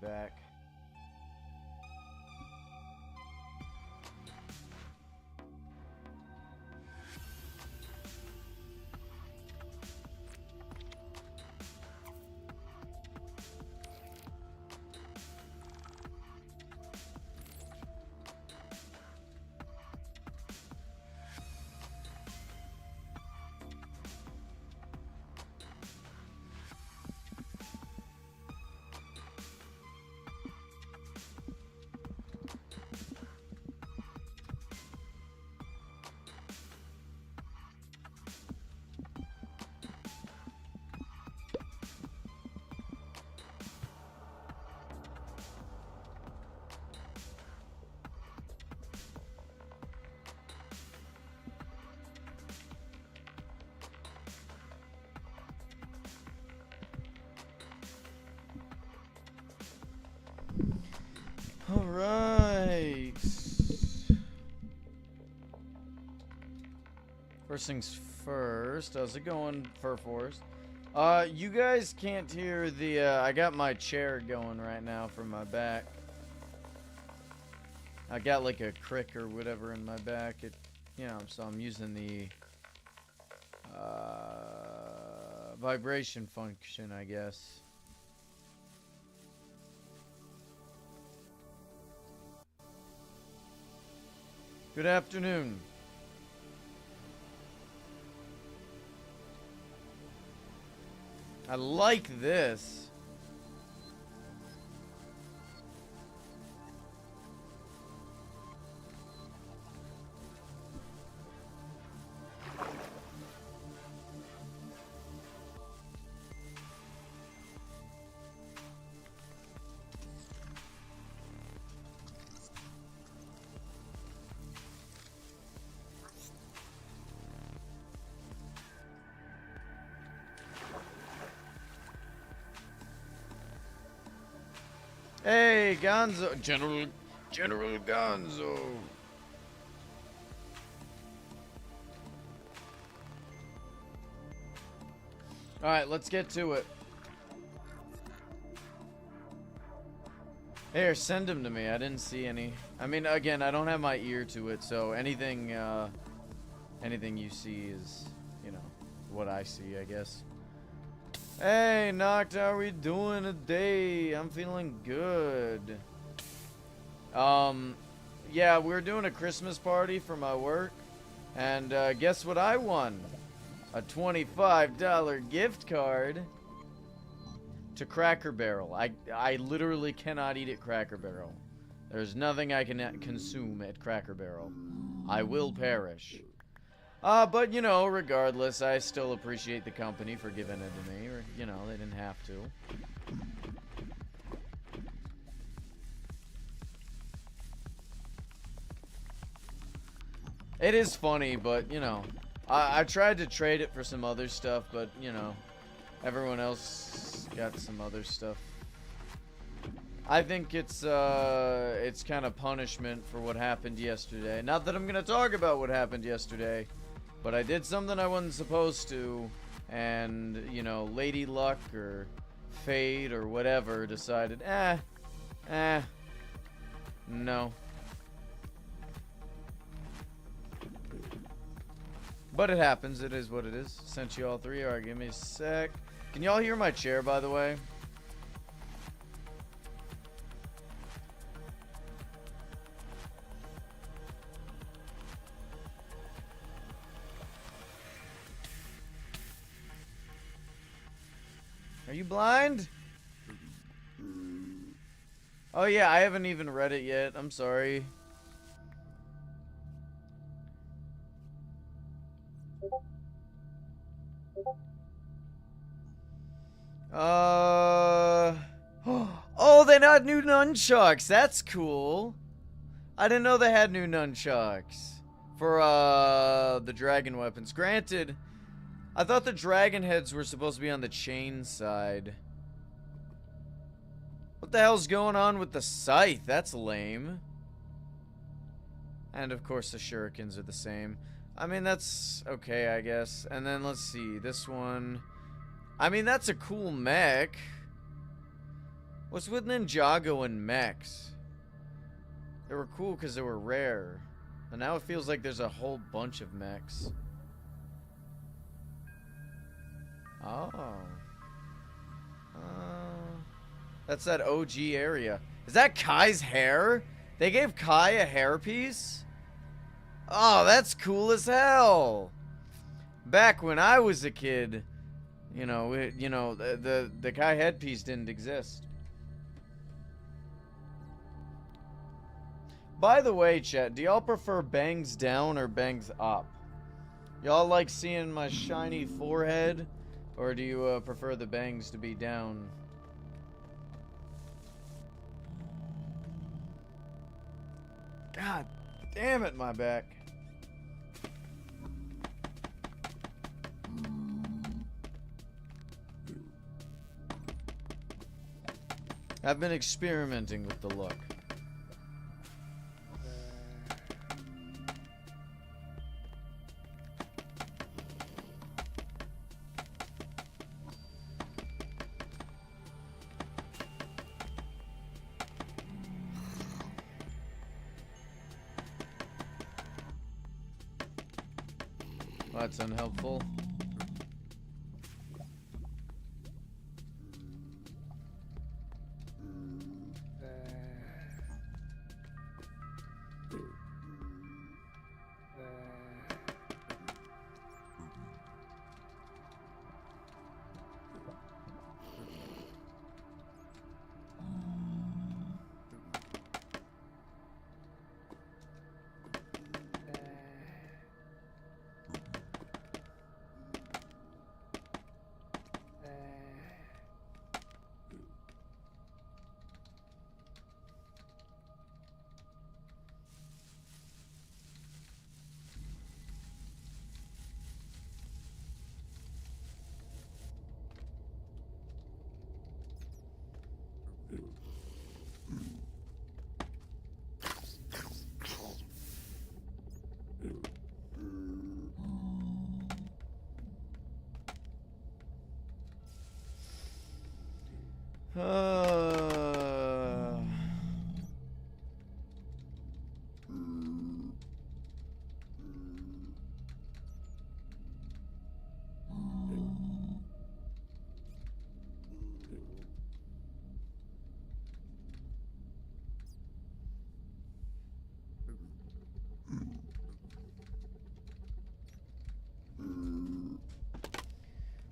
back. Alright. First things first. How's it going, Fur Forest? You guys can't hear the, I got my chair going right now from my back. I got like a crick or whatever in my back. So I'm using the, vibration function, I guess. Good afternoon. I like this. Hey, Gonzo. General Gonzo. Alright, let's get to it. Here, send him to me. I didn't see any. I mean, again, I don't have my ear to it, so anything you see is, what I see, I guess. Hey, Noct, how are we doing today? I'm feeling good. Yeah, we're doing a Christmas party for my work, and guess what I won? A $25 gift card to Cracker Barrel. I literally cannot eat at Cracker Barrel. There's nothing I can consume at Cracker Barrel. I will perish. But, regardless, I still appreciate the company for giving it to me. Or, they didn't have to. It is funny, but, I tried to trade it for some other stuff, but, everyone else got some other stuff. I think it's kind of punishment for what happened yesterday. Not that I'm going to talk about what happened yesterday. But I did something I wasn't supposed to, and, Lady Luck or Fate or whatever decided, no. But it happens, it is what it is. Sent you all three. Alright, give me a sec. Can y'all hear my chair, by the way? Are you blind? Oh yeah, I haven't even read it yet. I'm sorry. Oh, they got new nunchucks. That's cool. I didn't know they had new nunchucks for the dragon weapons. Granted, I thought the dragon heads were supposed to be on the chain side. What the hell's going on with the scythe? That's lame. And of course the shurikens are the same. I mean, that's okay, I guess. And then let's see, this one. I mean, that's a cool mech. What's with Ninjago and mechs? They were cool because they were rare. And now it feels like there's a whole bunch of mechs. Oh. That's that OG area. Is that Kai's hair? They gave Kai a hairpiece? Oh, that's cool as hell. Back when I was a kid, the Kai headpiece didn't exist. By the way, chat, do y'all prefer bangs down or bangs up? Y'all like seeing my shiny forehead? Or do you prefer the bangs to be down? God damn it, my back. I've been experimenting with the look. That's unhelpful.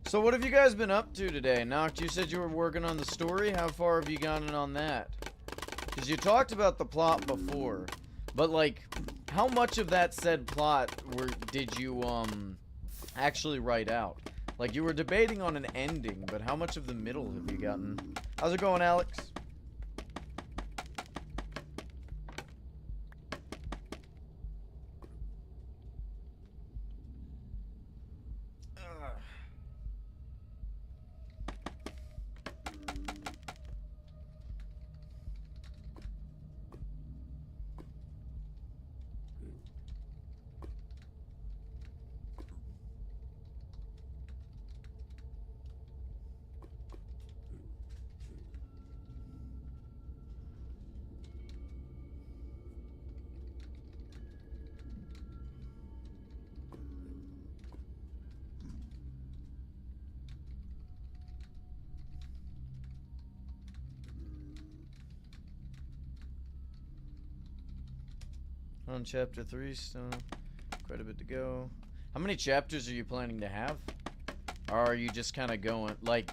So what have you guys been up to today? Noct, you said you were working on the story. How far have you gotten on that? Because you talked about the plot before. But, like, how much of that said plot did you, actually write out? Like, you were debating on an ending, but how much of the middle have you gotten? How's it going, Alex? On chapter 3, still quite a bit to go. How many chapters are you planning to have? Or are you just kind of going, like,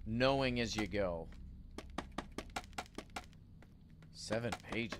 knowing as you go? 7 pages.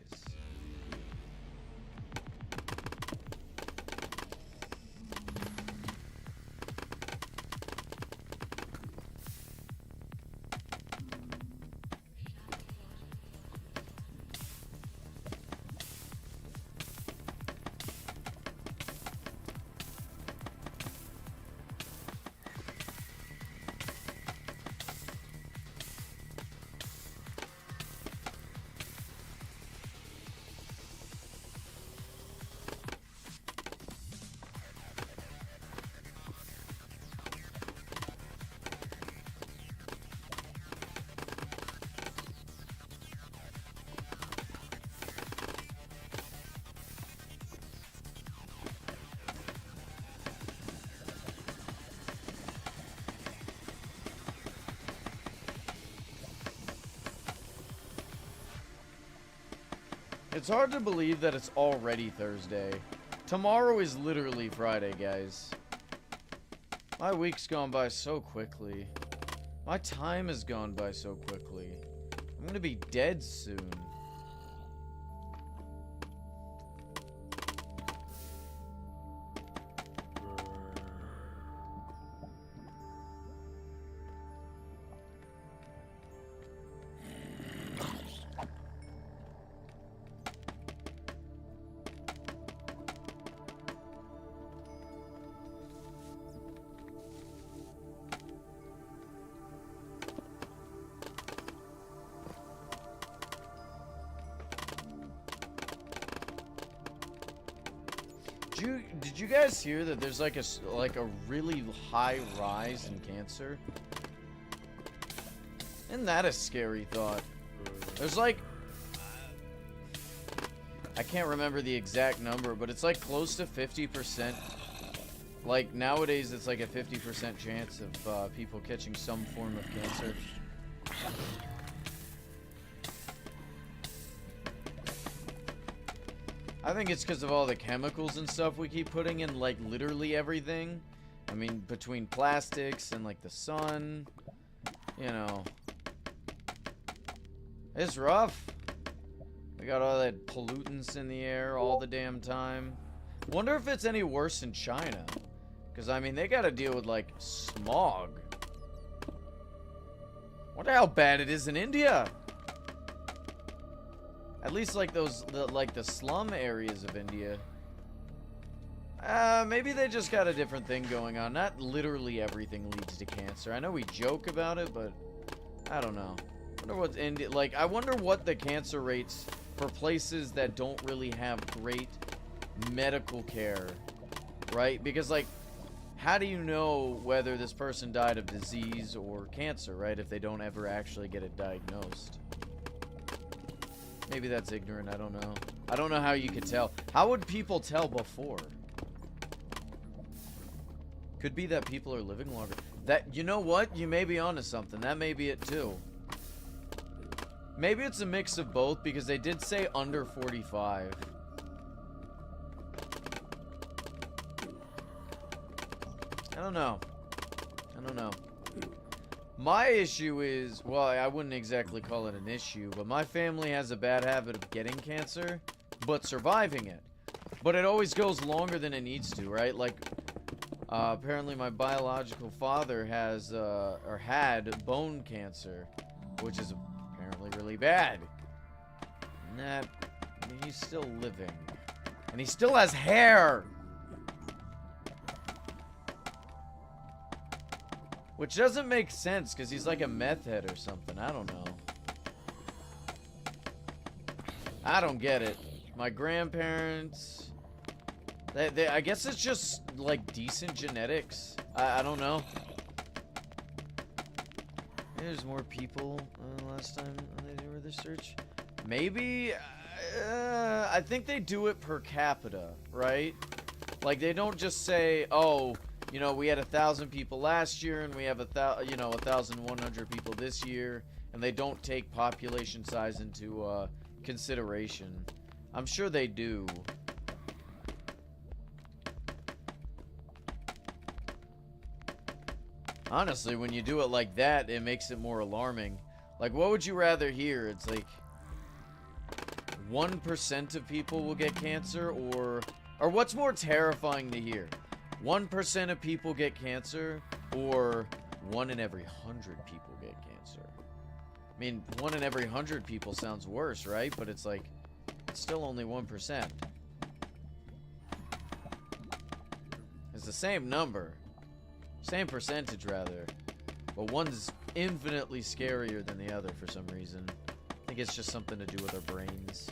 It's hard to believe that it's already Thursday. Tomorrow is literally Friday, guys. My week's gone by so quickly. My time has gone by so quickly. I'm gonna be dead soon. Did you guys hear that there's like a really high rise in cancer? Isn't that a scary thought? There's like, I can't remember the exact number, but it's like close to 50%. Like nowadays it's like a 50% chance of people catching some form of cancer. I think it's because of all the chemicals and stuff we keep putting in, like, literally everything. I mean, between plastics and, like, the sun. You know. It's rough. We got all that pollutants in the air all the damn time. Wonder if it's any worse in China. Because, I mean, they gotta deal with, like, smog. Wonder how bad it is in India. At least like the slum areas of India. Maybe they just got a different thing going on. Not literally everything leads to cancer. I know we joke about it, but I don't know. I wonder what's India like. I wonder what the cancer rates for places that don't really have great medical care, right? Because like, how do you know whether this person died of disease or cancer, right? If they don't ever actually get it diagnosed. Maybe that's ignorant, I don't know. I don't know how you could tell. How would people tell before? Could be that people are living longer. You know what? You may be onto something. That may be it too. Maybe it's a mix of both because they did say under 45. I don't know. My issue is, well, I wouldn't exactly call it an issue, but my family has a bad habit of getting cancer, but surviving it. But it always goes longer than it needs to, right? Like, apparently my biological father has, or had bone cancer, which is apparently really bad. And that, I mean, he's still living. And he still has hair! Which doesn't make sense, because he's like a meth head or something. I don't know. I don't get it. My grandparents... I guess it's just, like, decent genetics. I don't know. There's more people last time they did the search. Maybe... I think they do it per capita, right? Like, they don't just say, oh... You know, we had 1,000 people last year, and we have 1,100 people this year, and they don't take population size into consideration. I'm sure they do. Honestly, when you do it like that, it makes it more alarming. Like, what would you rather hear? It's like 1% of people will get cancer, or what's more terrifying to hear? 1% of people get cancer, or 1 in every 100 people get cancer. I mean, 1 in every 100 people sounds worse, right? But it's like, it's still only 1%. It's the same number. Same percentage, rather. But one's infinitely scarier than the other for some reason. I think it's just something to do with our brains.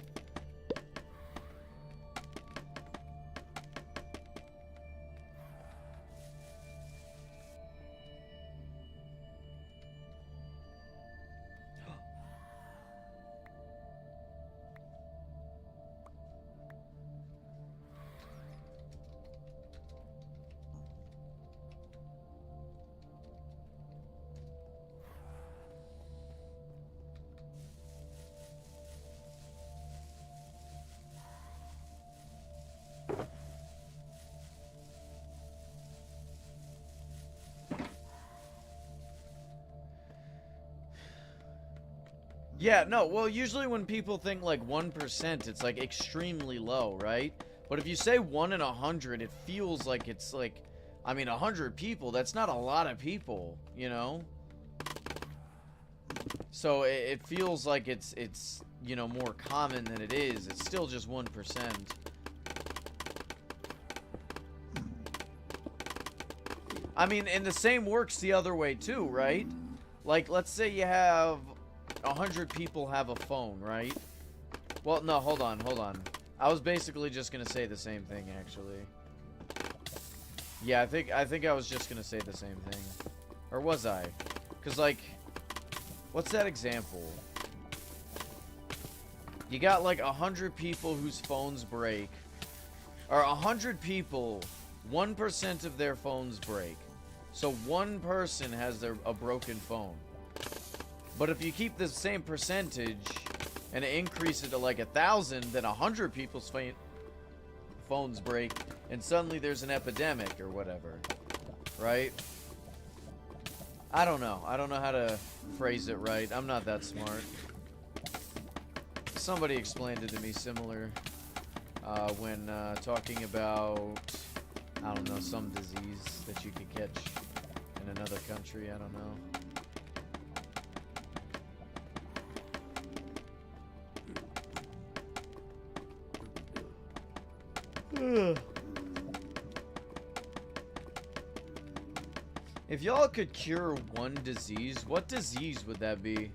Yeah, no, well, usually when people think like 1%, it's like extremely low, right? But if you say 1 in 100, it feels like it's like, I mean, 100 people, that's not a lot of people, you know? So it feels like it's, you know, more common than it is. It's still just 1%. I mean, and the same works the other way too, right? Like, let's say you have 100 people have a phone, right? Well, no, hold on. I was basically just gonna say the same thing, actually. Yeah, I think I was just gonna say the same thing. Or was I? Because, like, what's that example? You got, like, 100 people whose phones break. Or 100 people, 1% of their phones break. So one person has a broken phone. But if you keep the same percentage and increase it to like 1,000, then 100 people's phones break, and suddenly there's an epidemic or whatever, right? I don't know. I don't know how to phrase it right. I'm not that smart. Somebody explained it to me similar when talking about, I don't know, some disease that you could catch in another country. I don't know. If y'all could cure one disease, what disease would that be?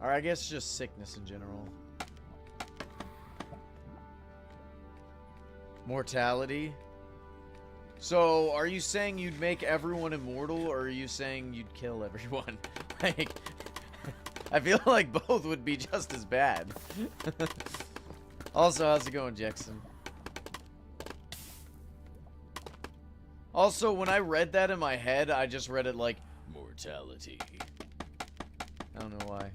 Or I guess just sickness in general. Mortality? So, are you saying you'd make everyone immortal, or are you saying you'd kill everyone? Like, I feel like both would be just as bad. Also, how's it going, Jackson? Also, when I read that in my head, I just read it like, mortality. I don't know why.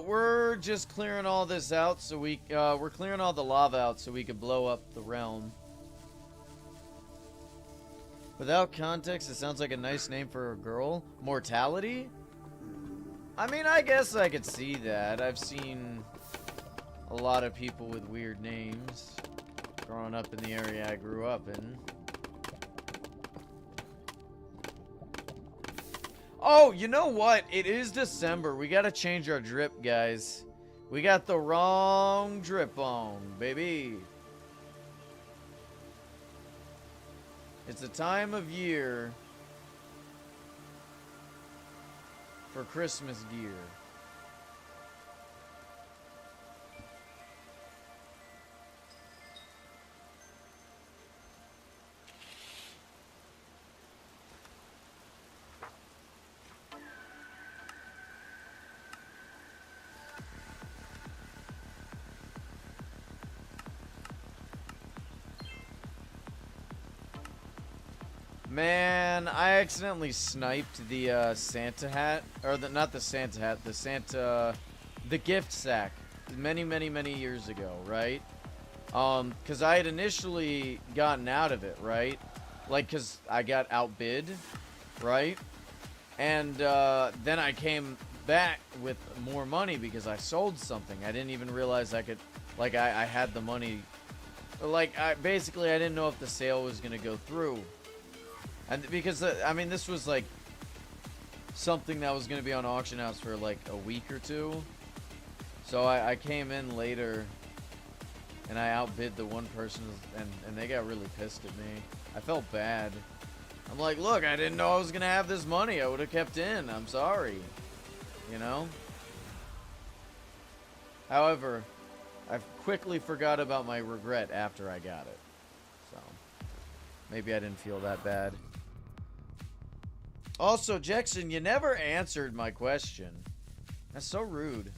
We're just clearing all this out so we're clearing all the lava out so we could blow up the realm. Without context, it sounds like a nice name for a girl. Mortality? I mean, I guess I could see that. I've seen a lot of people with weird names growing up in the area I grew up in. Oh, you know what? It is December. We gotta change our drip, guys. We got the wrong drip on, baby. It's the time of year for Christmas gear. Man, I accidentally sniped the Santa hat, or not the Santa hat, the gift sack many years ago, right? Cause I had initially gotten out of it, right? Like, cause I got outbid, right? And then I came back with more money because I sold something. I didn't even realize I could, like, I had the money. Like, I didn't know if the sale was gonna go through. And because, I mean, this was, like, something that was going to be on auction house for, like, a week or two. So I came in later, and I outbid the one person, and they got really pissed at me. I felt bad. I'm like, look, I didn't know I was going to have this money. I would have kept in. I'm sorry. You know? However, I've quickly forgot about my regret after I got it. So, maybe I didn't feel that bad. Also, Jackson, you never answered my question. That's so rude.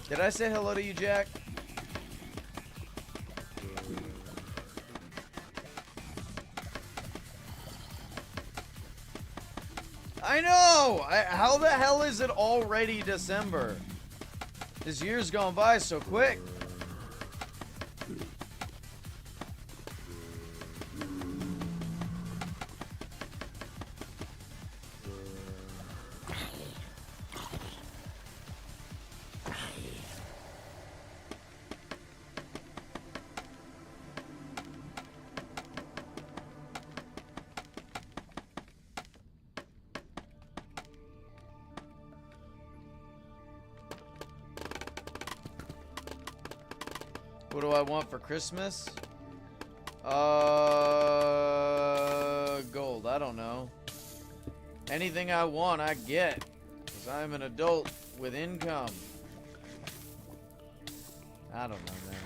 Did I say hello to you, Jack? I know! How the hell is it already December? This year's gone by so quick. What do I want for Christmas? Gold. I don't know. Anything I want, I get. Because I'm an adult with income. I don't know, man.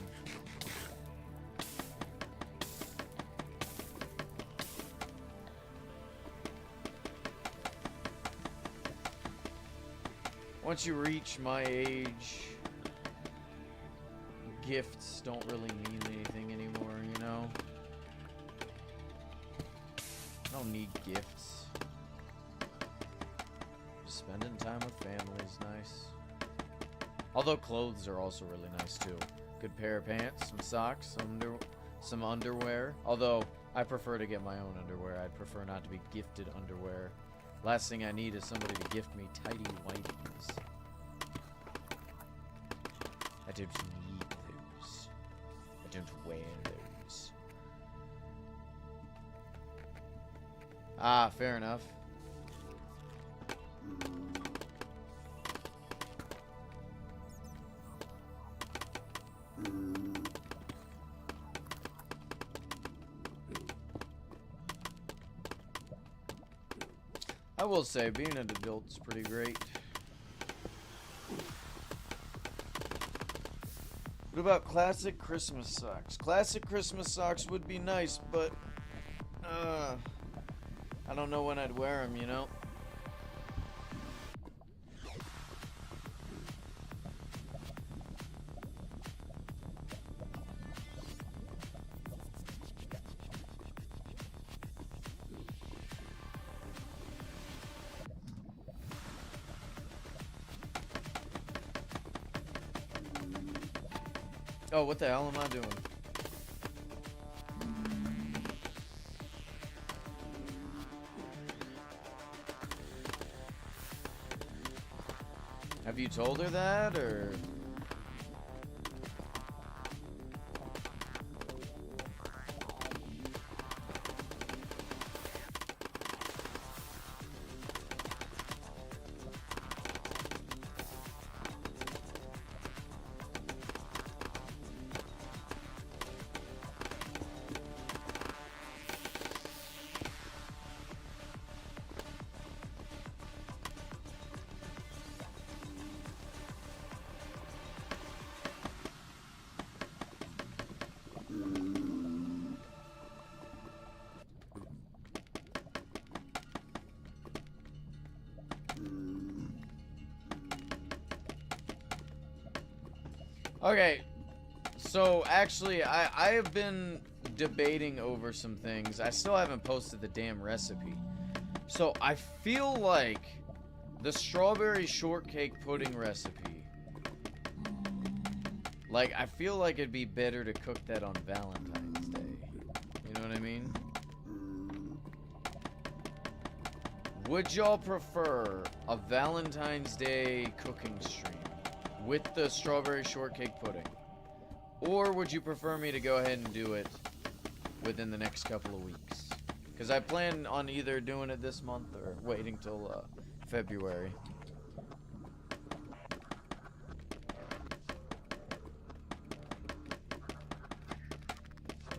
Once you reach my age, gifts don't really mean anything anymore, you know? I don't need gifts. Just spending time with family is nice. Although clothes are also really nice too. Good pair of pants, some socks, some underwear. Although I prefer to get my own underwear. I'd prefer not to be gifted underwear. Last thing I need is somebody to gift me tidy whities. I don't need those. I don't wear those. Ah, fair enough. I will say, being an adult is pretty great. What about classic Christmas socks? Classic Christmas socks would be nice, but I don't know when I'd wear them, you know? Oh, what the hell am I doing? Have you told her that, or? Okay, so actually, I have been debating over some things. I still haven't posted the damn recipe. So I feel like the strawberry shortcake pudding recipe, like, I feel like it'd be better to cook that on Valentine's Day. You know what I mean? Would y'all prefer a Valentine's Day cooking stream with the strawberry shortcake pudding? Or would you prefer me to go ahead and do it within the next couple of weeks? Because I plan on either doing it this month or waiting till February.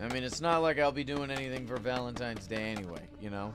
I mean, it's not like I'll be doing anything for Valentine's Day anyway, you know?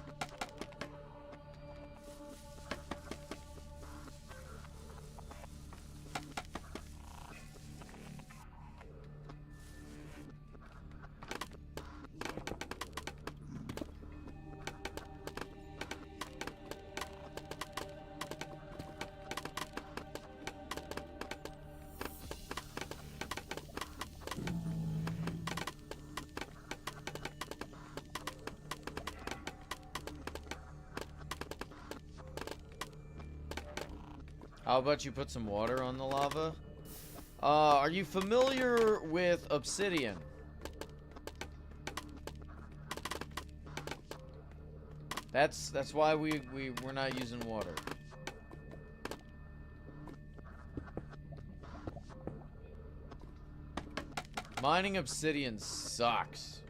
How about you put some water on the lava? Are you familiar with obsidian? That's why we're not using water. Mining obsidian sucks.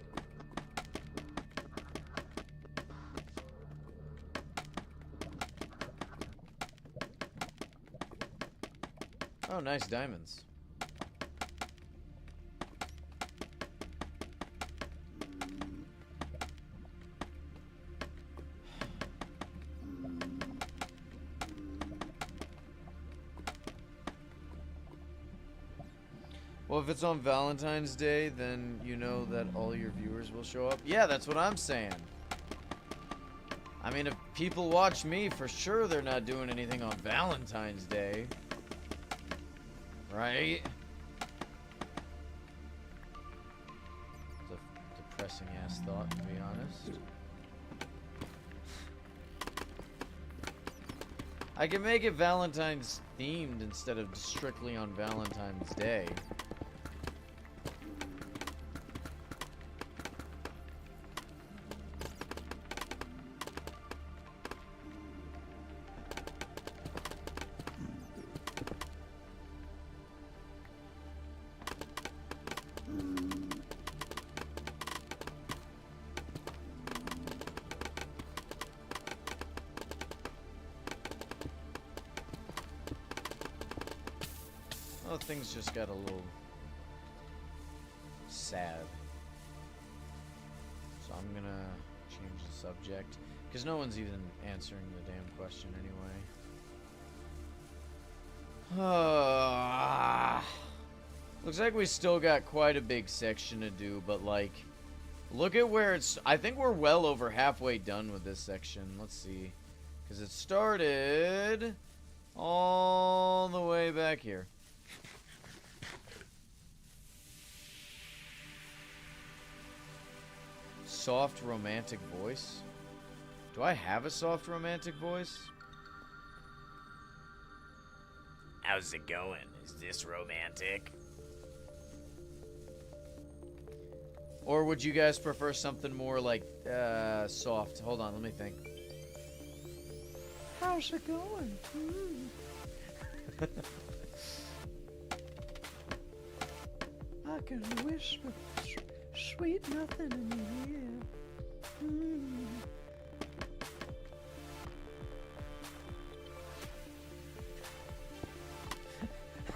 Oh, nice diamonds. Well, if it's on Valentine's Day, then you know that all your viewers will show up. Yeah, that's what I'm saying. I mean, if people watch me, for sure they're not doing anything on Valentine's Day. Right? It's a depressing ass thought, to be honest. I can make it Valentine's themed instead of strictly on Valentine's Day. Oh, things just got a little sad. So I'm gonna change the subject. Because no one's even answering the damn question anyway. Looks like we still got quite a big section to do, but like, look at where it's... I think we're well over halfway done with this section. Let's see. Because it started all the way back here. Soft romantic voice? Do I have a soft romantic voice? How's it going? Is this romantic? Or would you guys prefer something more like soft? Hold on, let me think. How's it going? I can whisper sweet nothing in your ear.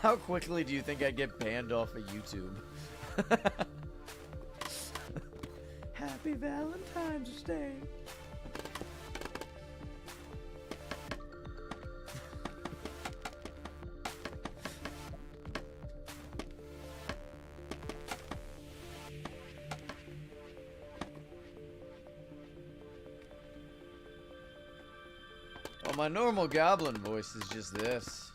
How quickly do you think I get banned off of YouTube? Happy Valentine's Day. Well, my normal goblin voice is just this.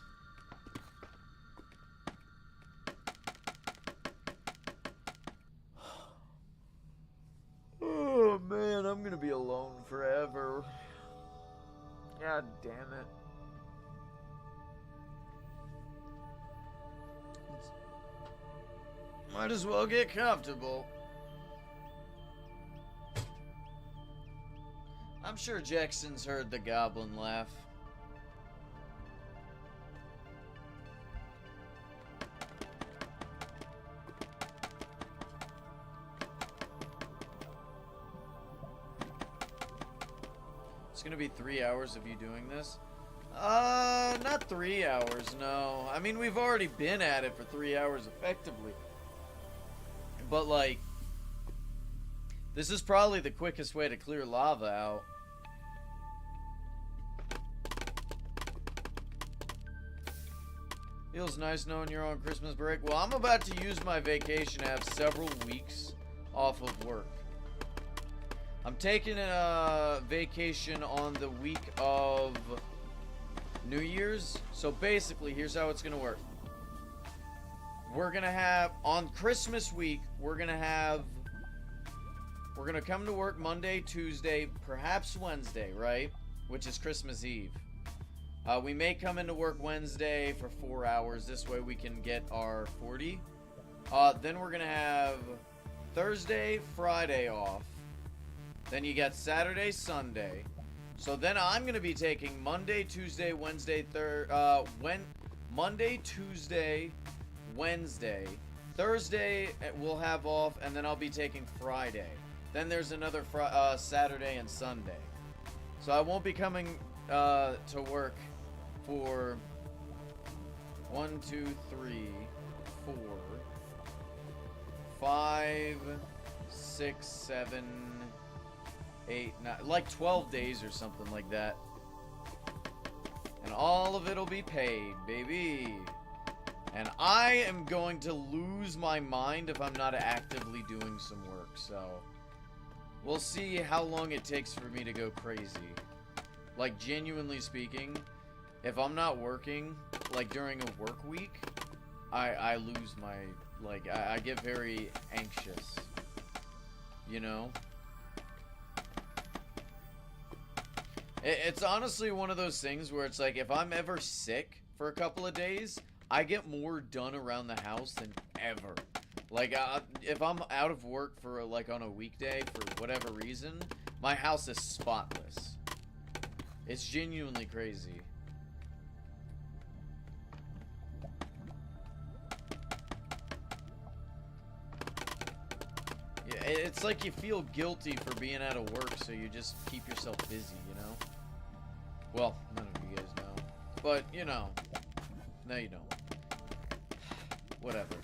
Oh man, I'm gonna be alone forever. God damn it. Might as well get comfortable. I'm sure Jackson's heard the goblin laugh. It's gonna be 3 hours of you doing this? Not 3 hours, no. I mean, we've already been at it for 3 hours effectively. But, like, This is probably the quickest way to clear lava out. Feels nice knowing you're on Christmas break. Well, I'm about to use my vacation to have several weeks off of work. I'm taking a vacation on the week of New Year's. So basically, here's how it's going to work. We're going to have, on Christmas week, we're going to come to work Monday, Tuesday, perhaps Wednesday, right? Which is Christmas Eve. We may come into work Wednesday for 4 hours. This way we can get our 40. Then we're going to have Thursday, Friday off. Then you got Saturday, Sunday. So then I'm going to be taking Monday, Tuesday, Wednesday, Monday, Tuesday, Wednesday. Thursday we'll have off, and then I'll be taking Friday. Then there's another Saturday and Sunday. So I won't be coming to work for 1, 2, 3, 4, 5, 6, 7, 8, 9, like 12 days or something like that. And all of it'll be paid, baby. And I am going to lose my mind if I'm not actively doing some work, so we'll see how long it takes for me to go crazy. Like, genuinely speaking, if I'm not working, like, during a work week, I lose my, like, I get very anxious, you know? It's honestly one of those things where it's like, if I'm ever sick for a couple of days, I get more done around the house than ever. Like, if I'm out of work for, like, on a weekday for whatever reason, my house is spotless. It's genuinely crazy. Yeah, it's like you feel guilty for being out of work, so you just keep yourself busy, you know? Well, none of you guys know. But, you know. No, you don't. Whatever.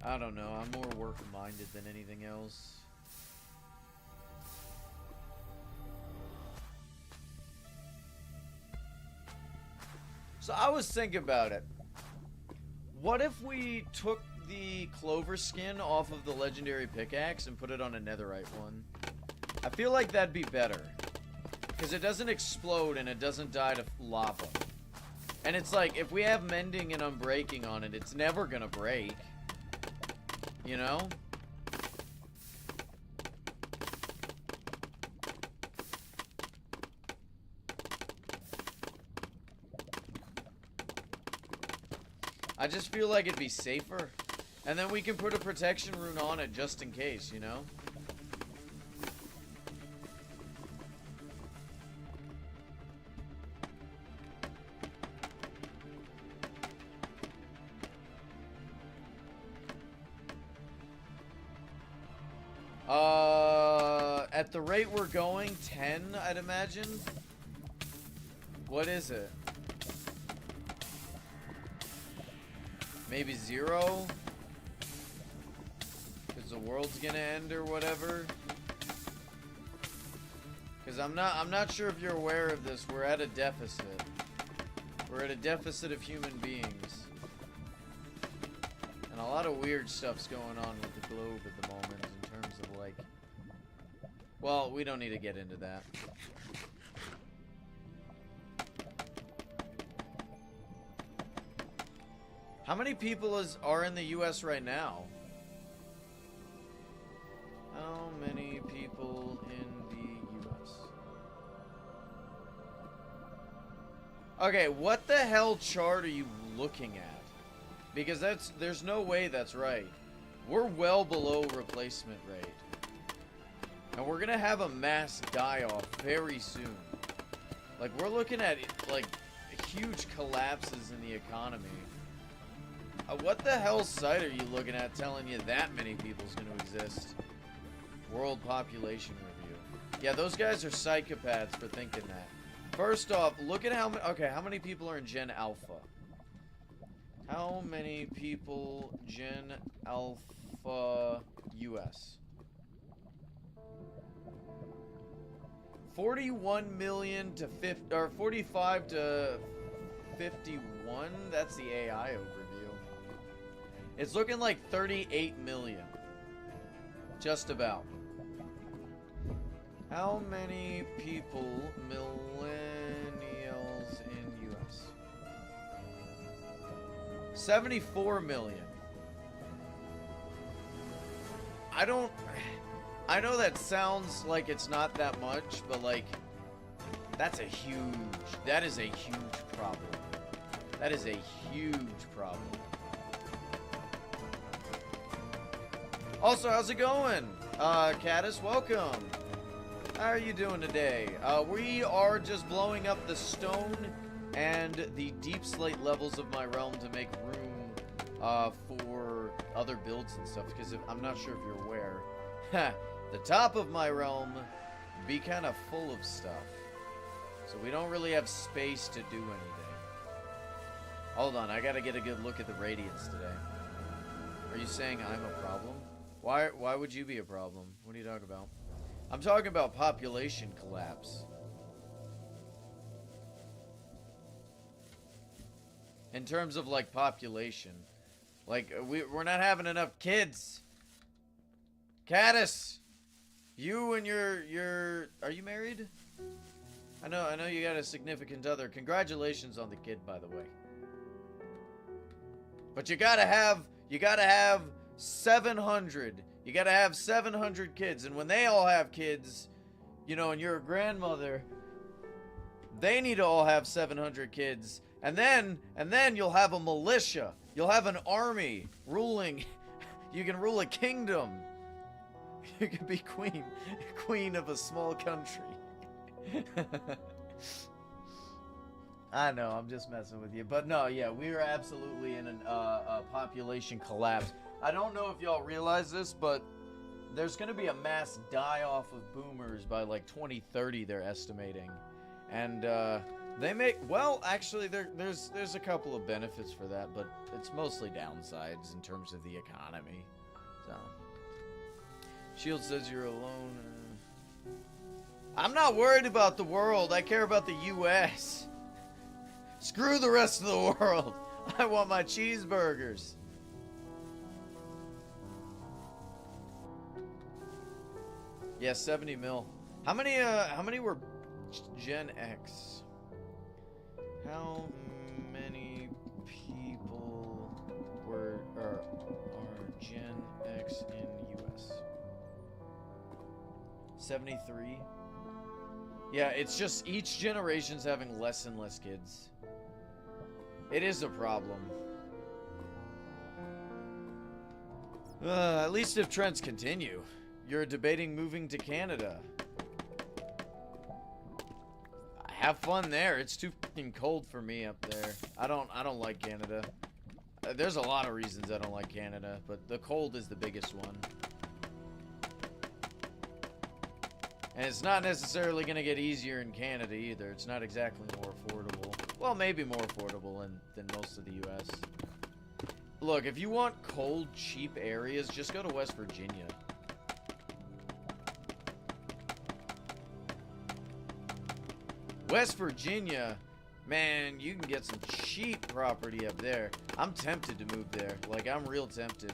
I don't know. I'm more work-minded than anything else. So I was thinking about it. What if we took the clover skin off of the legendary pickaxe and put it on a netherite one? I feel like that'd be better. Because it doesn't explode and it doesn't die to lava. And it's like, if we have mending and unbreaking on it, it's never gonna break. You know? I just feel like it'd be safer. And then we can put a protection rune on it just in case, you know? At the rate we're going, 10, I'd imagine. What is it? Maybe 0? Because the world's gonna end or whatever. Because I'm not sure if you're aware of this. We're at a deficit. We're at a deficit of human beings. And a lot of weird stuff's going on with the globe at the moment in terms of like... Well, we don't need to get into that. How many people are in the US right now? How many people in the US? Okay, what the hell chart are you looking at? Because there's no way that's right. We're well below replacement rate. And we're gonna have a mass die-off very soon. Like, we're looking at, like, huge collapses in the economy. What the hell site are you looking at telling you that many people's gonna exist? World population review. Yeah, those guys are psychopaths for thinking that. First off, look at how many... Okay, how many people are in Gen Alpha? How many people Gen Alpha US? 41 million to 50... Or 45 to 51? That's the AI overview. It's looking like 38 million. Just about. How many people, millennials in US? 74 million. I know that sounds like it's not that much, but like, that is a huge problem. That is a huge problem. Also, how's it going? Caddis, welcome. How are you doing today? We are just blowing up the stone and the deep slate levels of my realm to make room for other builds and stuff, because I'm not sure if you're aware, the top of my realm be kind of full of stuff. So we don't really have space to do anything. Hold on, I gotta get a good look at the radiance today. Are you saying I'm a problem? Why would you be a problem? What are you talking about? I'm talking about population collapse. In terms of, like, population. Like, we're not having enough kids. Caddis! You and your... Are you married? I know you got a significant other. Congratulations on the kid, by the way. But you gotta have 700. You gotta have 700 kids, and when they all have kids, you know, and you're a grandmother, they need to all have 700 kids, and then you'll have a militia. You'll have an army ruling. You can rule a kingdom. You can be queen of a small country. I know, I'm just messing with you, but no, yeah, we are absolutely in a population collapse. I don't know if y'all realize this, but there's going to be a mass die-off of boomers by like 2030, they're estimating. And they make, well, actually, there's a couple of benefits for that, but it's mostly downsides in terms of the economy. So, Shield says you're alone. I'm not worried about the world. I care about the U.S. Screw the rest of the world. I want my cheeseburgers. Yeah, 70 mil. How many were Gen X? How many people are Gen X in US? 73? Yeah, it's just each generation's having less and less kids. It is a problem. At least if trends continue. You're debating moving to Canada. Have fun there. It's too fucking cold for me up there. I don't like Canada. There's a lot of reasons I don't like Canada, but the cold is the biggest one. And it's not necessarily going to get easier in Canada either. It's not exactly more affordable. Well, maybe more affordable than most of the U.S. Look, if you want cold, cheap areas, just go to West Virginia. West Virginia, man, you can get some cheap property up there. I'm tempted to move there. Like, I'm real tempted.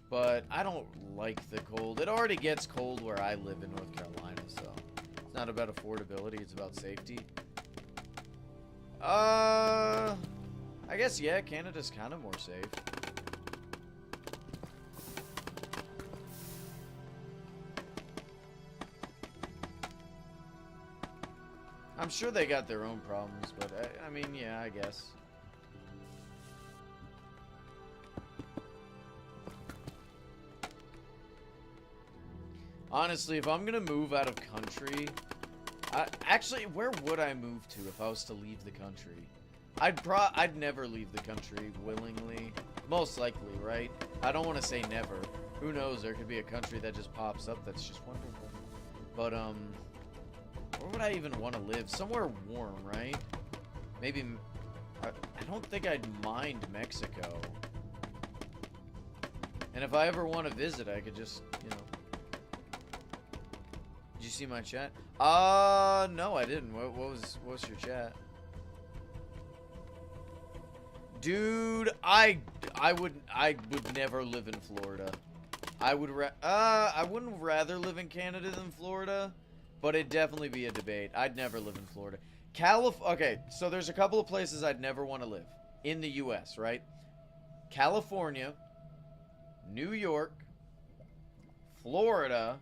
But I don't like the cold. It already gets cold where I live in North Carolina, so it's not about affordability, it's about safety. I guess, yeah, Canada's kind of more safe. I'm sure they got their own problems, but I mean, yeah, I guess. Honestly, if I'm gonna move out of country, actually, where would I move to if I was to leave the country? I'd never leave the country willingly. Most likely, right? I don't want to say never. Who knows? There could be a country that just pops up that's just wonderful. But, where would I even want to live? Somewhere warm, right? Maybe, I don't think I'd mind Mexico. And if I ever want to visit, I could just, you know. Did you see my chat? No, I didn't. What was your chat? Dude, I would never live in Florida. I wouldn't rather live in Canada than Florida, but it'd definitely be a debate. I'd never live in Florida. Okay, so there's a couple of places I'd never want to live in the US, right? California, New York, Florida,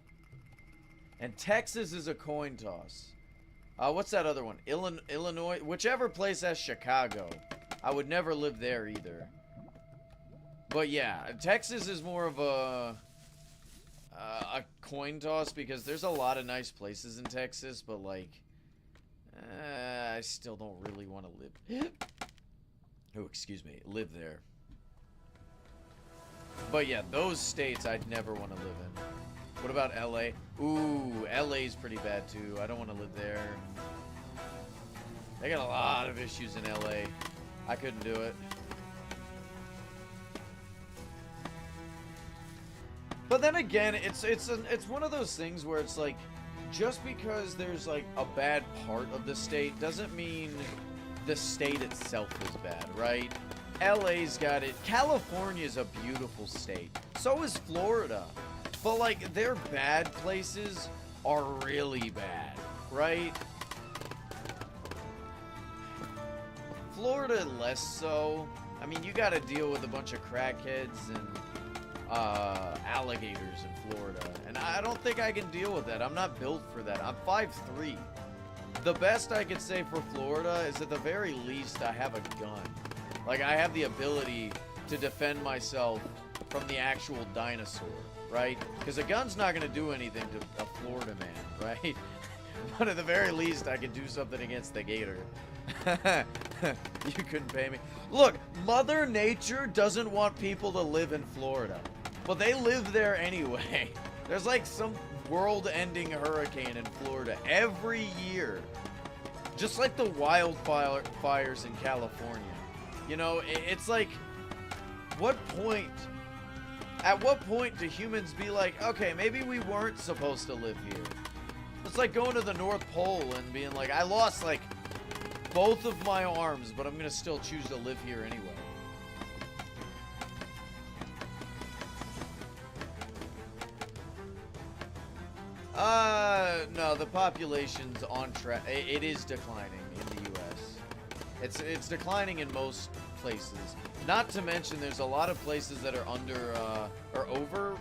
and Texas is a coin toss. What's that other one? Illinois, whichever place has Chicago. I would never live there either. But yeah, Texas is more of a coin toss because there's a lot of nice places in Texas, but like, I still don't really want to live. Oh, excuse me, live there. But yeah, those states I'd never want to live in. What about LA? Ooh, LA's pretty bad too. I don't want to live there. They got a lot of issues in LA. I couldn't do it. But then again, it's one of those things where it's like, just because there's like a bad part of the state doesn't mean the state itself is bad, right? LA's got it. California's a beautiful state. So is Florida. But like, their bad places are really bad, right? Florida less so. I mean, you gotta deal with a bunch of crackheads and alligators in Florida, and I don't think I can deal with that. I'm not built for that. I'm 5'3". The best I could say for Florida is at the very least I have a gun. Like, I have the ability to defend myself from the actual dinosaur, right? Because a gun's not going to do anything to a Florida man, right? But at the very least I can do something against the gator. You couldn't pay me. Look, Mother Nature doesn't want people to live in Florida, but they live there anyway. There's like some world-ending hurricane in Florida every year, just like the wildfires in California. You know, it's like, at what point do humans be like, okay, maybe we weren't supposed to live here? It's like going to the North Pole and being like, I lost like both of my arms, but I'm gonna still choose to live here anyway. No, the population's on track. It is declining in the U.S. It's declining in most places. Not to mention, there's a lot of places that are under or over.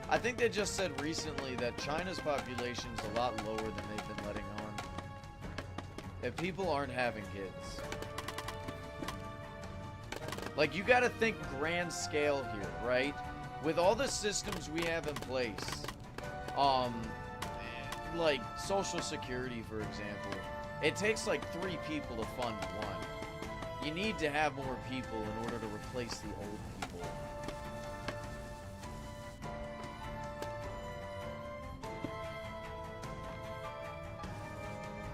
I think they just said recently that China's population's a lot lower than they've been letting on. If people aren't having kids. Like, you gotta think grand scale here, right? With all the systems we have in place, like Social Security, for example, it takes like 3 people to fund one. You need to have more people in order to replace the old people.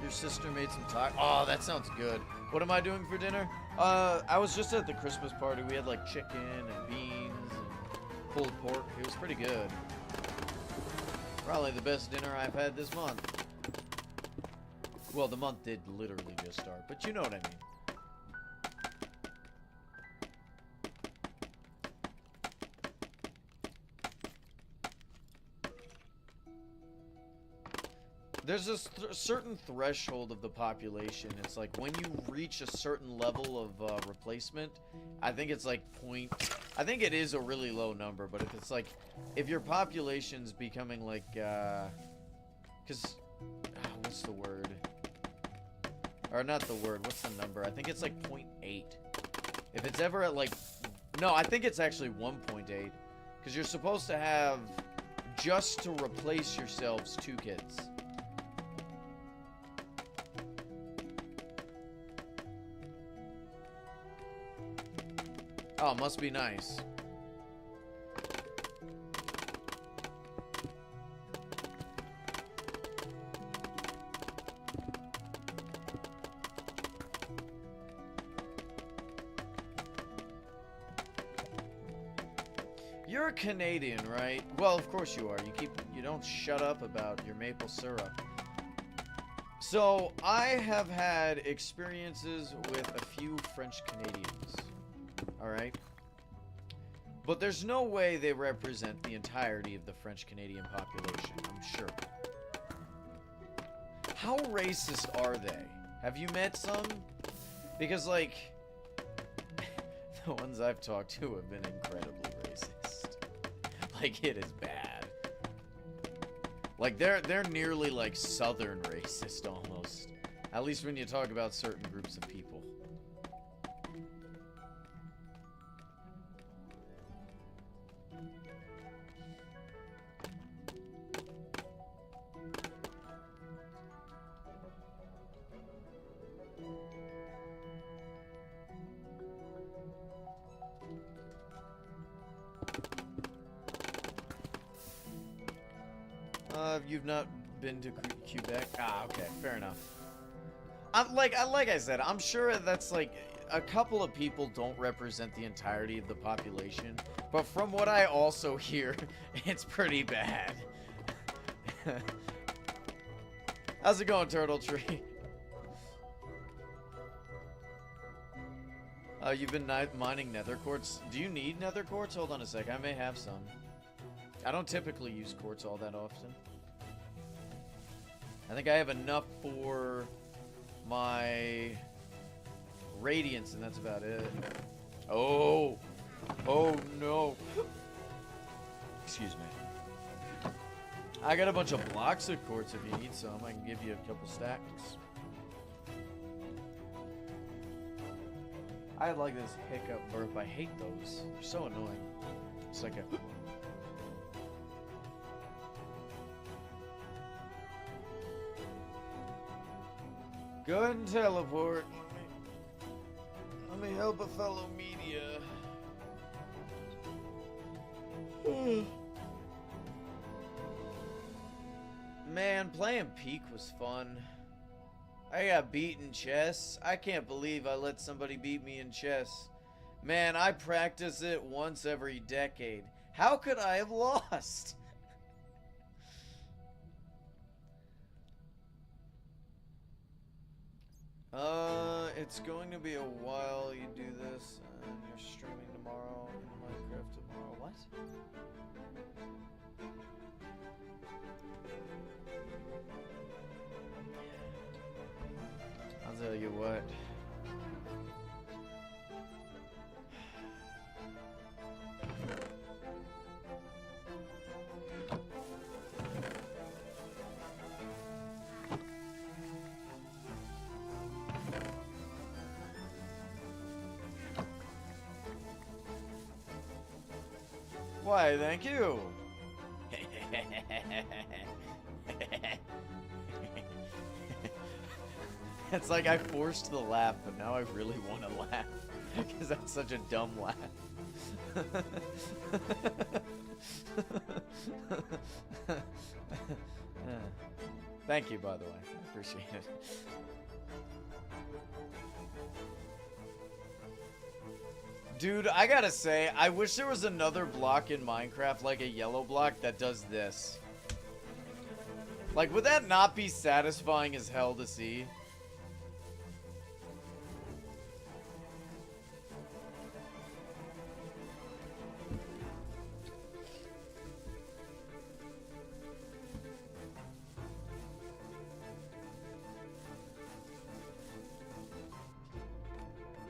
Your sister made some tacos. Oh, that sounds good. What am I doing for dinner? I was just at the Christmas party. We had like chicken and beans and pulled pork. It was pretty good. Probably the best dinner I've had this month. Well, the month did literally just start, but you know what I mean. There's a certain threshold of the population. It's like when you reach a certain level of replacement, I think it's like I think it is a really low number, but if it's like, if your population's becoming like, what's the word? Or not the word, what's the number? I think it's like 0.8. If it's ever at like, no, I think it's actually 1.8. Because you're supposed to have, just to replace yourselves, 2 kids. Oh, must be nice. you're a Canadian, right? Well, of course you are. You don't shut up about your maple syrup. So, I have had experiences with a few French Canadians. Alright? But there's no way they represent the entirety of the French Canadian population, I'm sure. How racist are they? Have you met some? Because, like, the ones I've talked to have been incredibly racist. Like, it is bad. Like, they're nearly, like, southern racist, almost. At least when you talk about certain groups of people. You've not been to Quebec? Ah, okay, fair enough. Like I said, I'm sure that's like a couple of people don't represent the entirety of the population, but from what I also hear, it's pretty bad. How's it going, Turtle Tree? You've been mining nether quartz. Do you need nether quartz? Hold on a sec, I may have some. I don't typically use quartz all that often. I think I have enough for my radiance, and that's about it. Oh! Oh no! Excuse me. I got a bunch of blocks of quartz if you need some. I can give you a couple stacks. I like this hiccup burp. I hate those. They're so annoying. It's like a... Go ahead and teleport. Let me help a fellow media. Man, playing Peak was fun. I got beat in chess. I can't believe I let somebody beat me in chess. Man, I practice it once every decade. How could I have lost? It's going to be a while you do this, and you're streaming tomorrow in Minecraft tomorrow. What? I'll tell you what. Why, thank you. It's like I forced the laugh, but now I really want to laugh. Because that's such a dumb laugh. Thank you, by the way. I appreciate it. Dude, I gotta say, I wish there was another block in Minecraft, like a yellow block, that does this. Like, would that not be satisfying as hell to see?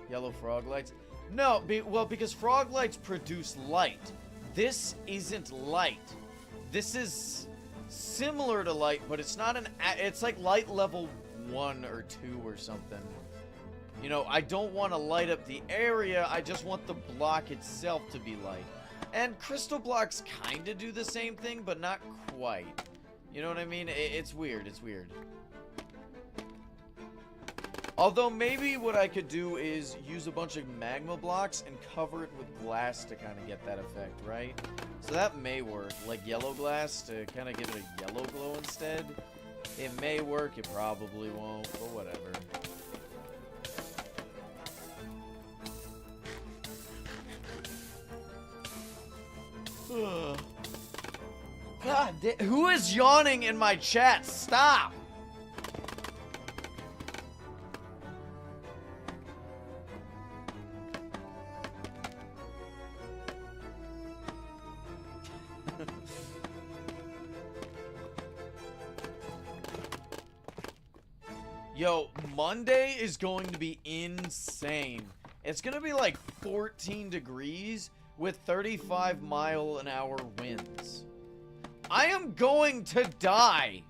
Yellow frog lights? No, well, because frog lights produce light. This isn't light. This is similar to light, but it's not an... It's like light level 1 or 2 or something. You know, I don't want to light up the area. I just want the block itself to be light. And crystal blocks kind of do the same thing, but not quite. You know what I mean? It's weird. It's weird. Although maybe what I could do is use a bunch of magma blocks and cover it with glass to kind of get that effect, right? So that may work, like yellow glass to kind of give it a yellow glow instead. It may work, it probably won't, but whatever. God, who is yawning in my chat? Stop! Yo, Monday is going to be insane. It's going to be like 14 degrees with 35-mile-an-hour winds. I am going to die.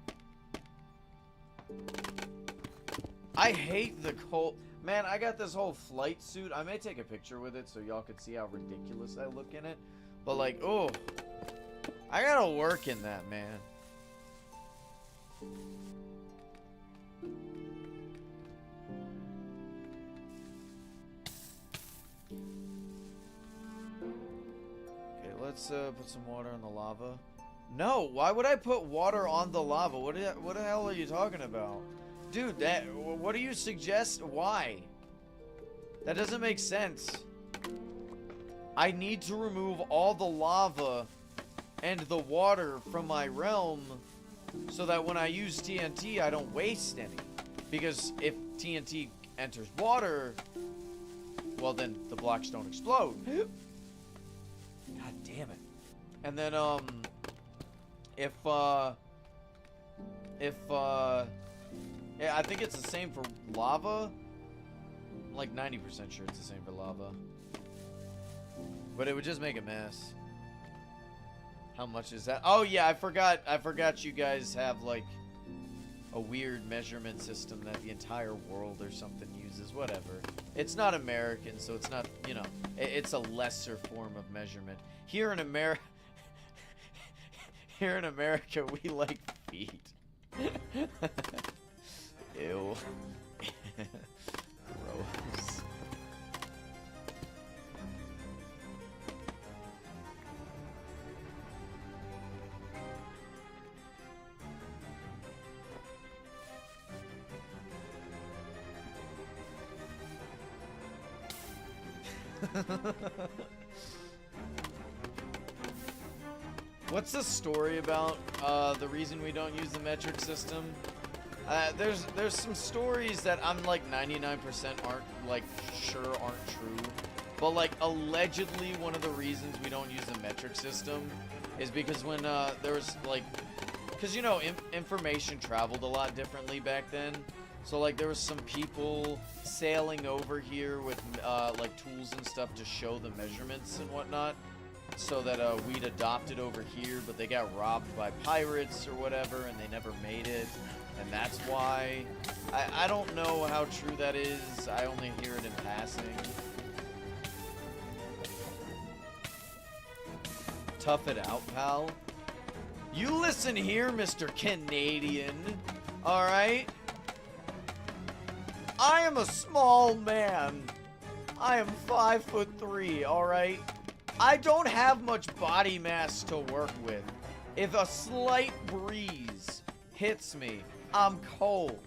I hate the cold. Man, I got this whole flight suit. I may take a picture with it so y'all could see how ridiculous I look in it. But like, oh, I gotta work in that, man. Let's put some water on the lava. No, why would I put water on the lava? What the hell are you talking about? Dude, what do you suggest? Why? That doesn't make sense. I need to remove all the lava and the water from my realm so that when I use TNT, I don't waste any. Because if TNT enters water, well then the blocks don't explode. God damn it. And then, yeah, I think it's the same for lava. I'm like 90% sure it's the same for lava. But it would just make a mess. How much is that? Oh yeah, I forgot you guys have like a weird measurement system that the entire world or something uses. Whatever. It's not American, so it's not, you know, it's a lesser form of measurement. Here in America, we like feet. Ew. Gross. What's the story about the reason we don't use the metric system? There's some stories that I'm like 99% aren't like sure aren't true, but like allegedly one of the reasons we don't use the metric system is because when there was like, because you know information traveled a lot differently back then. So like there was some people sailing over here with like tools and stuff to show the measurements and whatnot, so that we'd adopt it over here, but they got robbed by pirates or whatever and they never made it, and that's why. I don't know how true that is. I only hear it in passing. Tough it out, pal. You listen here, Mr. Canadian. Alright? I am a small man. I am 5'3", alright? I don't have much body mass to work with. If a slight breeze hits me, I'm cold.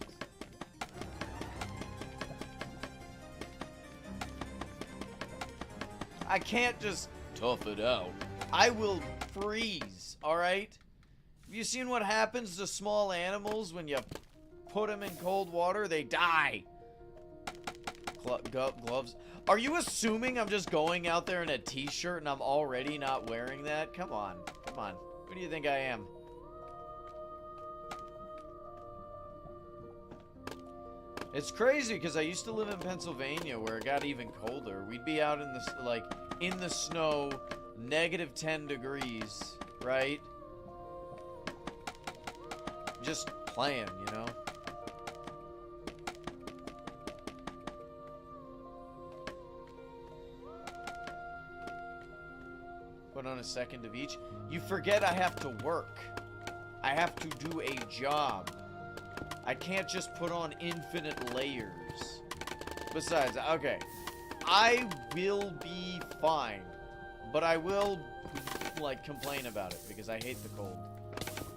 I can't just tough it out. I will freeze, alright? Have you seen what happens to small animals when you put them in cold water? They die. Gloves. Are you assuming I'm just going out there in a t-shirt and I'm already not wearing that? Come on. Come on. Who do you think I am? It's crazy because I used to live in Pennsylvania where it got even colder. We'd be out in the, like, in the snow, -10 degrees, right? Just playing, you know? Put on a second of each. You forget I have to work. I have to do a job. I can't just put on infinite layers. Besides, okay, I will be fine, but I will, like, complain about it because I hate the cold.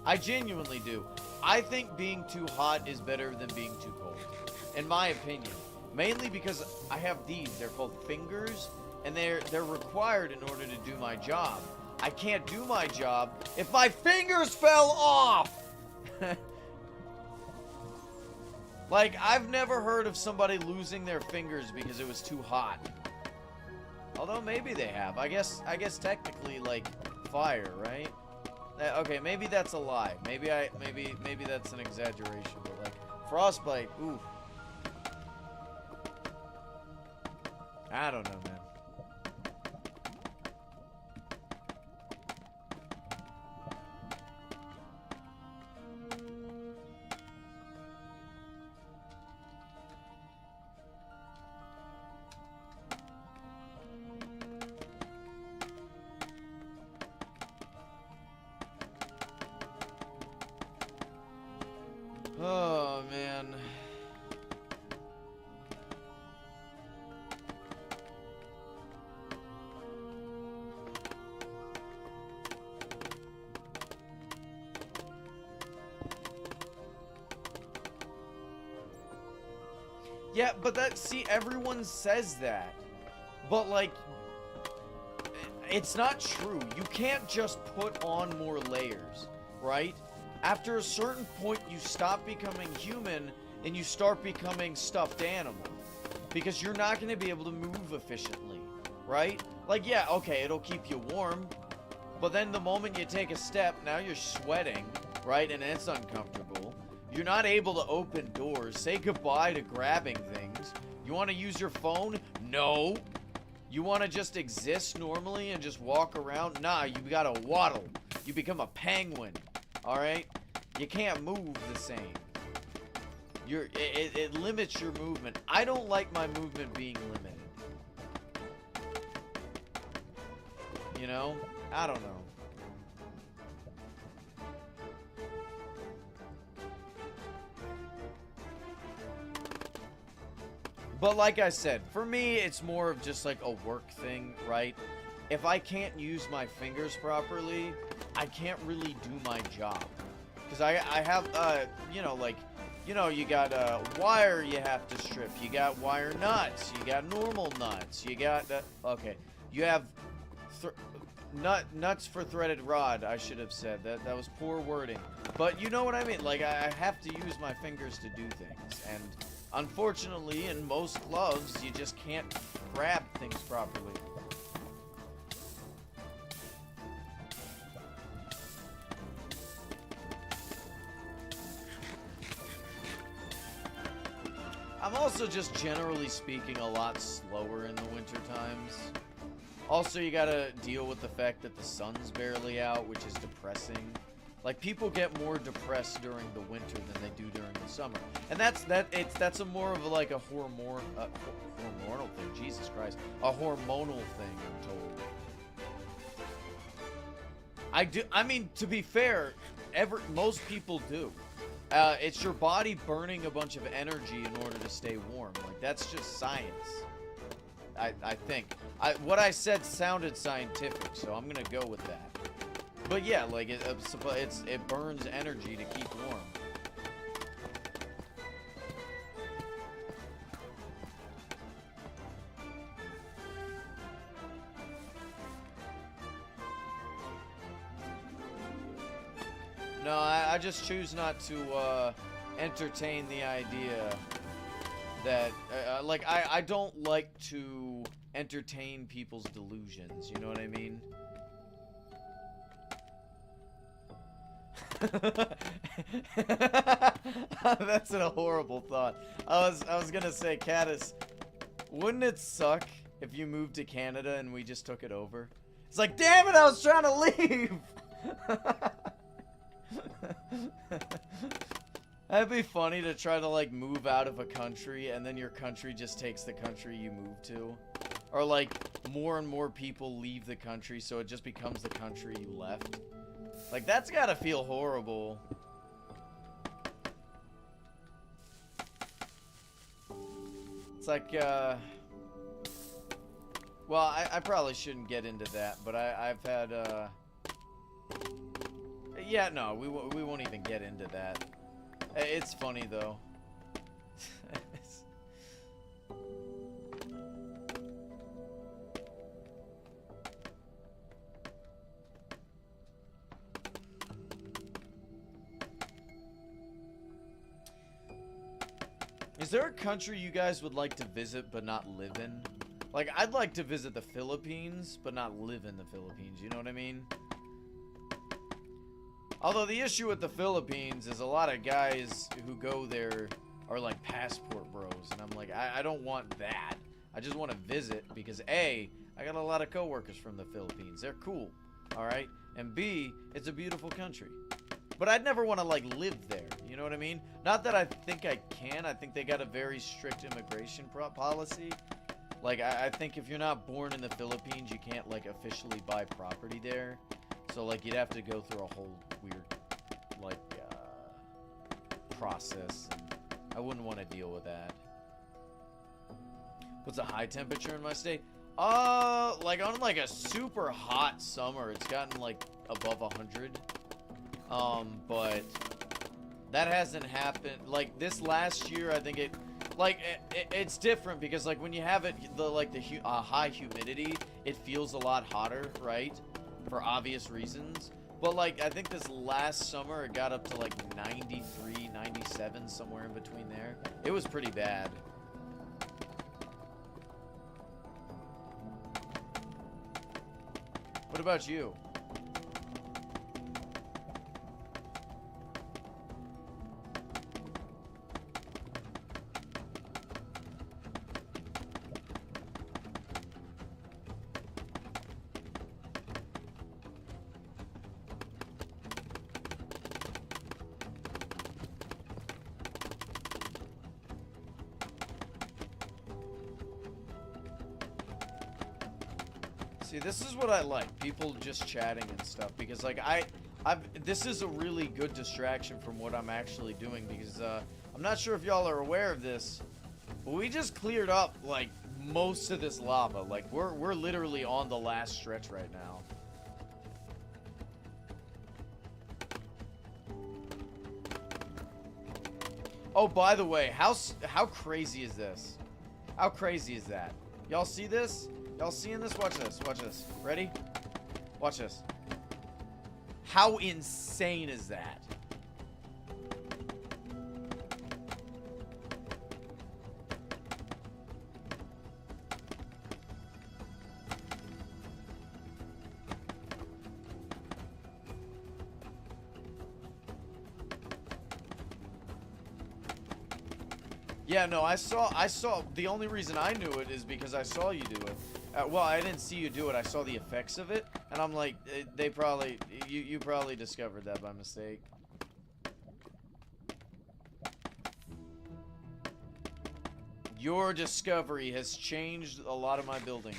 I genuinely do. I think being too hot is better than being too cold, in my opinion. Mainly because I have these. They're called fingers, and they're required in order to do my job. I can't do my job if my fingers fell off. Like, I've never heard of somebody losing their fingers because it was too hot. Although maybe they have. I guess technically, like, fire, right? Okay, maybe that's a lie. Maybe that's an exaggeration. But like, frostbite, ooh. I don't know, man. Oh, man. Yeah, but see, everyone says that. But, like, it's not true. You can't just put on more layers, right? After a certain point, you stop becoming human and you start becoming stuffed animal. Because you're not going to be able to move efficiently, right? Like, yeah, okay, it'll keep you warm. But then the moment you take a step, now you're sweating, right? And it's uncomfortable. You're not able to open doors. Say goodbye to grabbing things. You want to use your phone? No. You want to just exist normally and just walk around? Nah, you gotta waddle. You become a penguin. Alright? You can't move the same. It limits your movement. I don't like my movement being limited. You know? I don't know. But like I said, for me, it's more of just like a work thing, right? If I can't use my fingers properly, I can't really do my job. Because I have, you know, like, you know, you got wire you have to strip. You got wire nuts. You got normal nuts. You got, okay. You have nuts for threaded rod, I should have said. That was poor wording. But you know what I mean? Like, I have to use my fingers to do things. And unfortunately, in most gloves, you just can't grab things properly. I'm also just generally speaking a lot slower in the winter times. Also, you gotta deal with the fact that the sun's barely out, which is depressing. Like, people get more depressed during the winter than they do during the summer. And that's a more of like a hormonal thing. Jesus Christ. A hormonal thing, I'm told. I mean, to be fair, most people do. It's your body burning a bunch of energy in order to stay warm. Like, that's just science. I think. What I said sounded scientific, so I'm gonna go with that. But yeah, like, it burns energy to keep warm. No, I just choose not to entertain the idea that, like, I don't like to entertain people's delusions, you know what I mean? That's a horrible thought. I was gonna say, Caddis, wouldn't it suck if you moved to Canada and we just took it over? It's like, damn it, I was trying to leave! That'd be funny to try to, like, move out of a country and then your country just takes the country you moved to. Or, like, more and more people leave the country so it just becomes the country you left. Like, that's gotta feel horrible. It's like, well, I probably shouldn't get into that, but I've had, yeah, no, we won't even get into that. It's funny, though. Is there a country you guys would like to visit but not live in? Like, I'd like to visit the Philippines, but not live in the Philippines, you know what I mean? Although the issue with the Philippines is a lot of guys who go there are like passport bros, and I'm like, I don't want that. I just want to visit because A, I got a lot of coworkers from the Philippines. They're cool, alright? And B, it's a beautiful country. But I'd never want to, like, live there, you know what I mean? Not that I think I can. I think they got a very strict immigration policy. Like, I think if you're not born in the Philippines, you can't, like, officially buy property there. So, like, you'd have to go through a whole weird, like, process. And I wouldn't want to deal with that. What's a high temperature in my state? Like, on, like, a super hot summer, it's gotten, like, above 100. But that hasn't happened. Like, this last year, I think it's different because, like, when you have it, the high humidity, it feels a lot hotter, right? For obvious reasons. But, like, I think this last summer, it got up to, like, 93, 97, somewhere in between there. It was pretty bad. What about you? See, this is what I like. People just chatting and stuff. Because, like, this is a really good distraction from what I'm actually doing. Because, I'm not sure if y'all are aware of this. But we just cleared up, like, most of this lava. Like, we're literally on the last stretch right now. Oh, by the way, how crazy is this? How crazy is that? Y'all see this? Y'all seeing this? Watch this. Watch this. Ready? Watch this. How insane is that? Yeah, no, I saw, the only reason I knew it is because I saw you do it. Well, I didn't see you do it, I saw the effects of it, and I'm like, you probably discovered that by mistake. Your discovery has changed a lot of my building.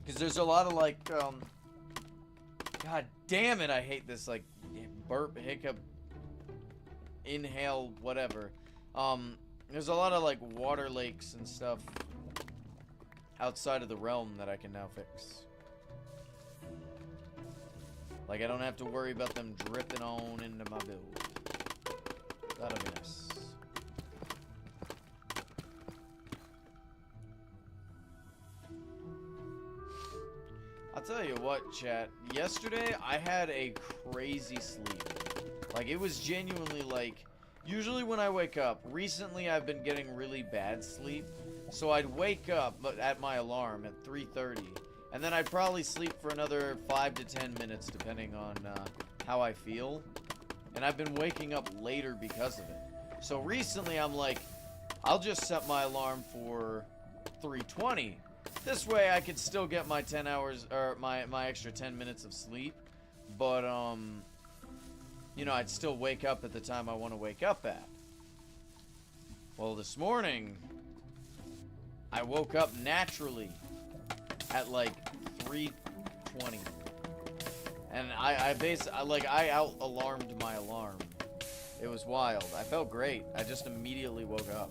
Because there's a lot of, like, God damn it, I hate this, like, burp, hiccup, inhale, whatever. There's a lot of, like, water lakes and stuff outside of the realm that I can now fix. Like, I don't have to worry about them dripping on into my build. That'll be nice. I'll tell you what, chat. Yesterday, I had a crazy sleep. Like, it was genuinely, like... Usually when I wake up, recently I've been getting really bad sleep, so I'd wake up at my alarm at 3:30, and then I'd probably sleep for another 5 to 10 minutes depending on how I feel, and I've been waking up later because of it. So recently I'm like, I'll just set my alarm for 3:20. This way I could still get my 10 hours, or my extra 10 minutes of sleep, but you know, I'd still wake up at the time I want to wake up at. Well, this morning, I woke up naturally at like 3:20. And I out-alarmed my alarm. It was wild. I felt great. I just immediately woke up.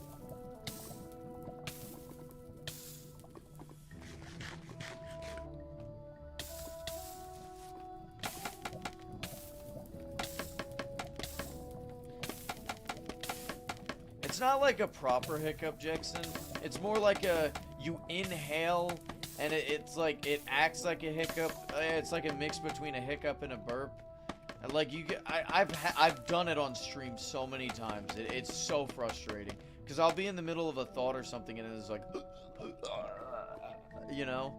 It's not like a proper hiccup, Jackson. It's more like you inhale, and it's like, it acts like a hiccup. It's like a mix between a hiccup and a burp. And like you get, I've done it on stream so many times. It's so frustrating because I'll be in the middle of a thought or something and it's like, you know.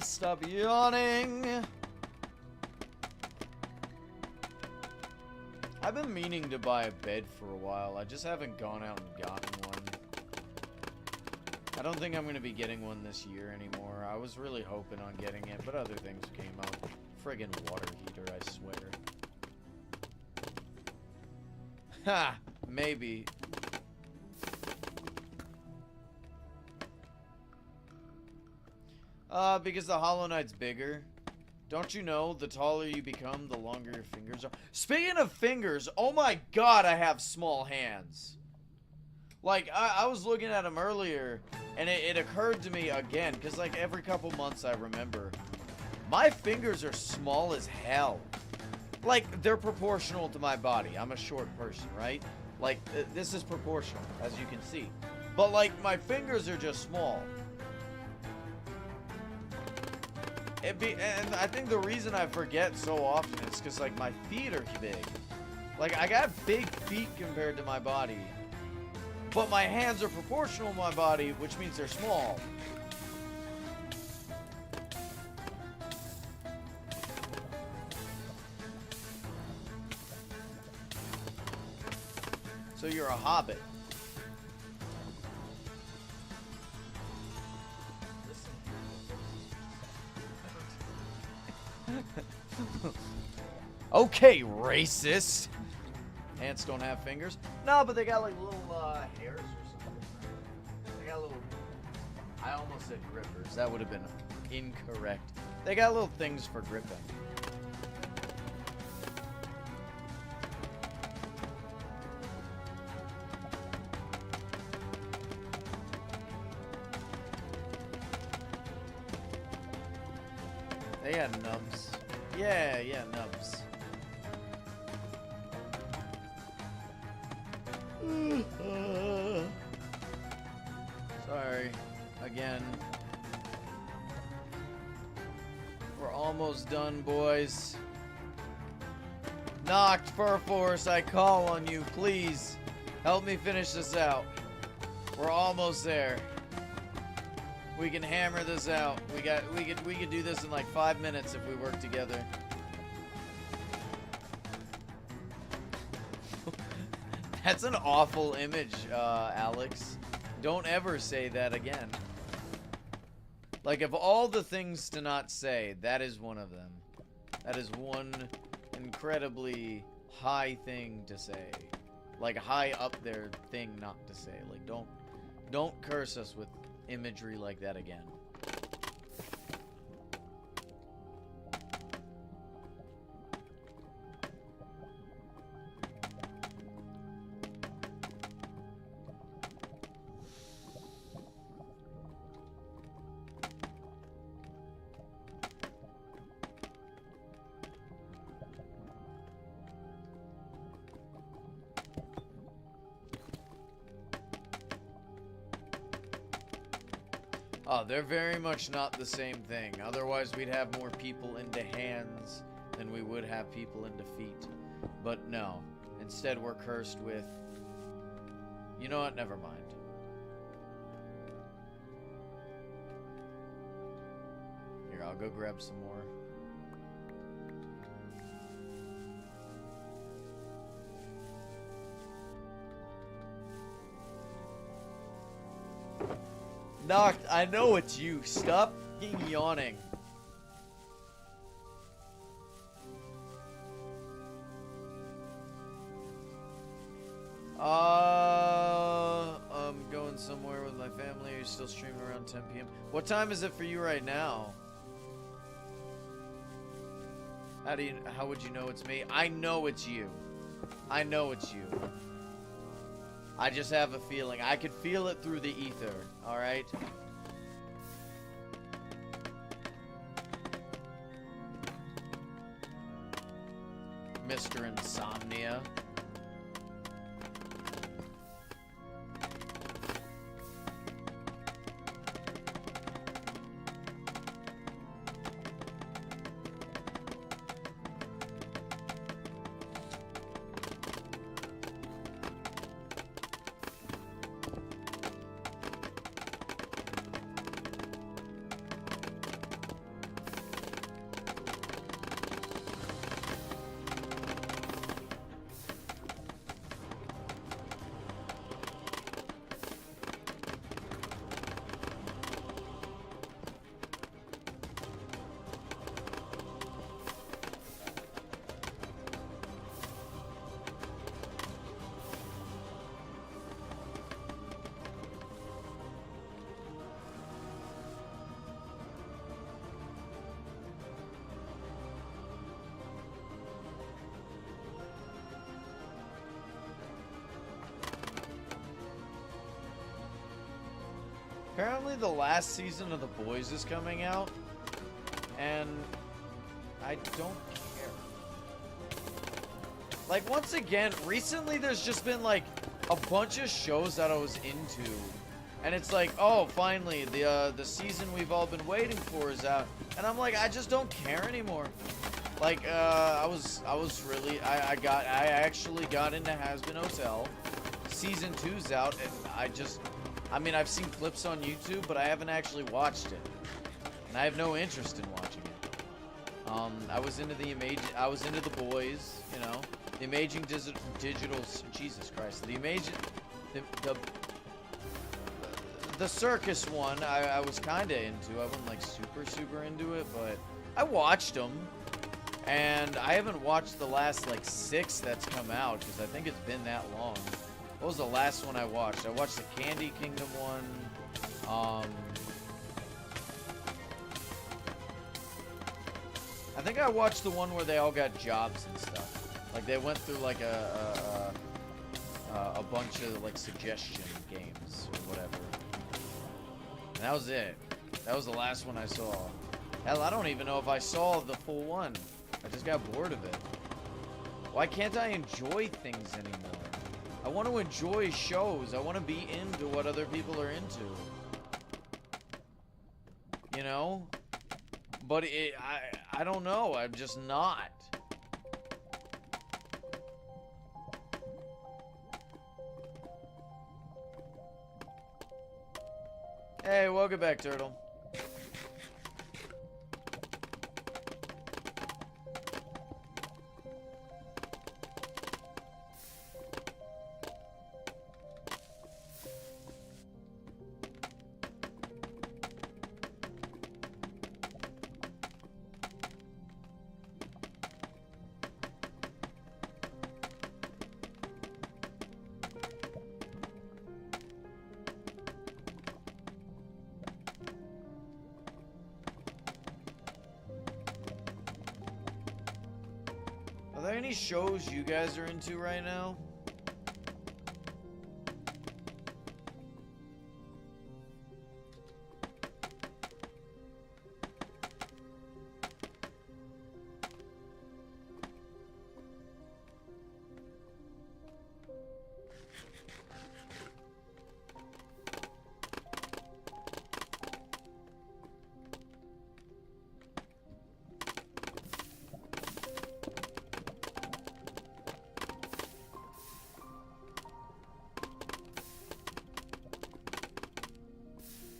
Stop yawning. I've been meaning to buy a bed for a while. I just haven't gone out and gotten one. I don't think I'm going to be getting one this year anymore. I was really hoping on getting it, but other things came up. Friggin' water heater, I swear. Ha! Maybe. Because the Hollow Knight's bigger. Don't you know, the taller you become, the longer your fingers are? Speaking of fingers, oh my god, I have small hands. Like, I was looking at them earlier, and it occurred to me again, because like every couple months I remember, my fingers are small as hell. Like, they're proportional to my body. I'm a short person, right? Like, this is proportional, as you can see. But like, my fingers are just small. And I think the reason I forget so often is because, like, my feet are big. Like, I got big feet compared to my body. But my hands are proportional to my body, which means they're small. So you're a hobbit. Okay, racist. Ants don't have fingers. No, but they got like little hairs or something. They got little. I almost said grippers. That would have been incorrect. They got little things for gripping. They had nubs. Yeah, nubs. Sorry, again. We're almost done, boys. Noct, Furforce, I call on you, please. Help me finish this out. We're almost there. We can hammer this out. We could do this in like 5 minutes if we work together. That's an awful image, Alex. Don't ever say that again. Like, of all the things to not say, that is one of them. That is one incredibly high thing to say. Like, high up there thing not to say. Like, don't curse us with imagery like that again. Oh, they're very much not the same thing. Otherwise, we'd have more people into hands than we would have people into feet. But no. Instead, we're cursed with... You know what? Never mind. Here, I'll go grab some more. Noct, I know it's you. Stop fucking yawning. I'm going somewhere with my family. Are you still streaming around 10 p.m.? What time is it for you right now? How would you know it's me? I know it's you. I know it's you. I just have a feeling. I could feel it through the ether, alright? Mr. Insomnia. Apparently the last season of The Boys is coming out, and I don't care. Like, once again, recently there's just been, like, a bunch of shows that I was into, and it's like, oh, finally, the season we've all been waiting for is out, and I'm like, I just don't care anymore. Like, I actually got into Hazbin Hotel. Season 2's out, and I mean, I've seen clips on YouTube, but I haven't actually watched it. And I have no interest in watching it. I was into The Boys, you know. The Amazing Digital, Jesus Christ. The circus one, I was kind of into. I wasn't, like, super into it, but I watched them. And I haven't watched the last, like, 6 that's come out, because I think it's been that long. What was the last one I watched? I watched the Candy Kingdom one. I think I watched the one where they all got jobs and stuff. Like, they went through, like, a bunch of, like, suggestion games or whatever. And that was it. That was the last one I saw. Hell, I don't even know if I saw the full one. I just got bored of it. Why can't I enjoy things anymore? I want to enjoy shows. I want to be into what other people are into. You know? But I don't know. I'm just not. Hey, welcome back, Turtle. Are there any shows you guys are into right now?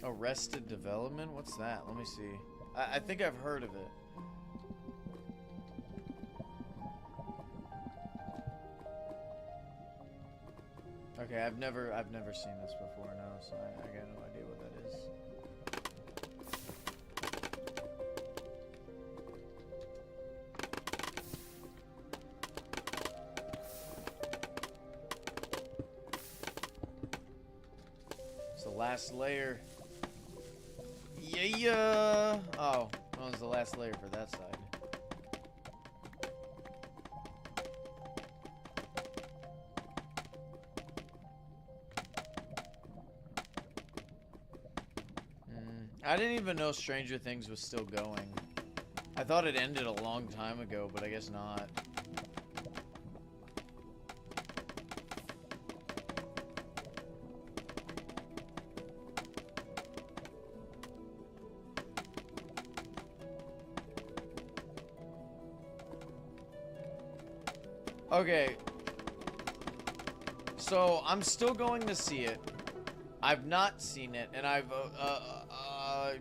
Arrested Development? What's that? Let me see. I think I've heard of it. Okay, I've never seen this before now, so I got no idea what that is. It's the last layer. Yeah. Oh, that was the last layer for that side. I didn't even know Stranger Things was still going. I thought it ended a long time ago, but I guess not. Okay. So, I'm still going to see it. I've not seen it, and I've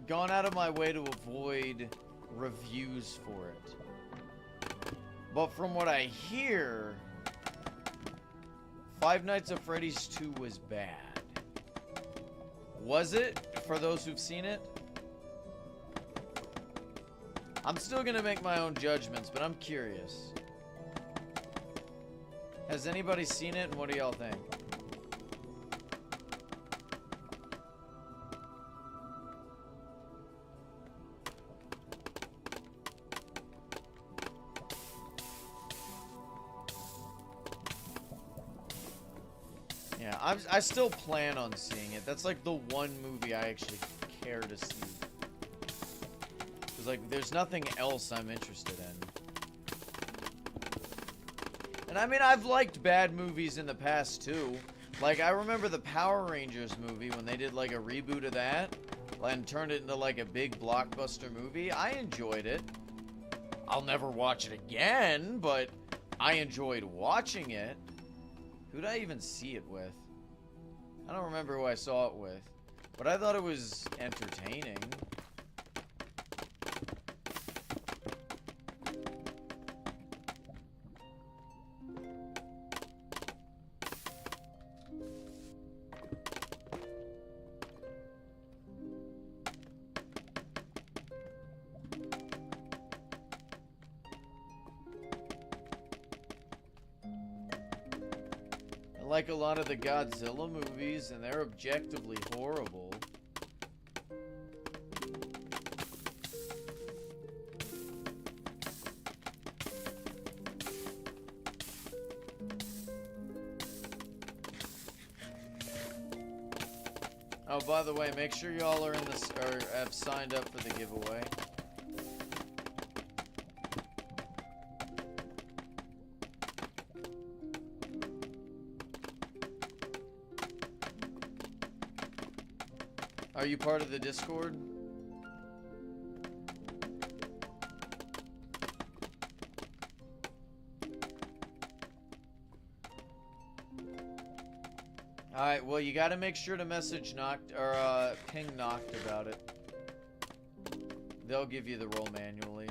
gone out of my way to avoid reviews for it. But from what I hear, Five Nights at Freddy's 2 was bad. Was it, for those who've seen it? I'm still gonna make my own judgments, but I'm curious. Has anybody seen it, and what do y'all think? Yeah, I still plan on seeing it. That's like the one movie I actually care to see. Because, like, there's nothing else I'm interested in. And I mean, I've liked bad movies in the past, too. Like, I remember the Power Rangers movie when they did, like, a reboot of that and turned it into, like, a big blockbuster movie. I enjoyed it. I'll never watch it again, but I enjoyed watching it. Who'd I even see it with? I don't remember who I saw it with. But I thought it was entertaining. Like a lot of the Godzilla movies, and they're objectively horrible. Oh, by the way, make sure y'all are in this or have signed up for the giveaway. Are you part of the Discord? Alright, well, you gotta make sure to message Noct, or, ping Noct about it. They'll give you the role manually.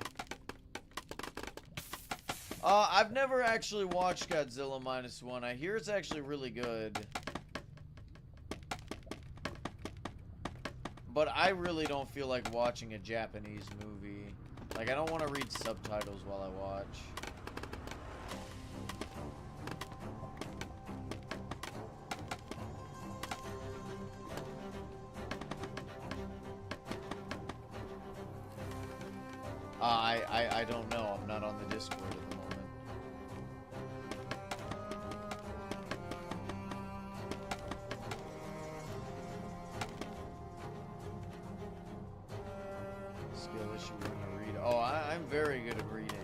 I've never actually watched Godzilla Minus One. I hear it's actually really good. But I really don't feel like watching a Japanese movie. Like, I don't want to read subtitles while I watch. I don't know. I'm not on the Discord at the moment. Skill issue in the read. Oh, I'm very good at reading.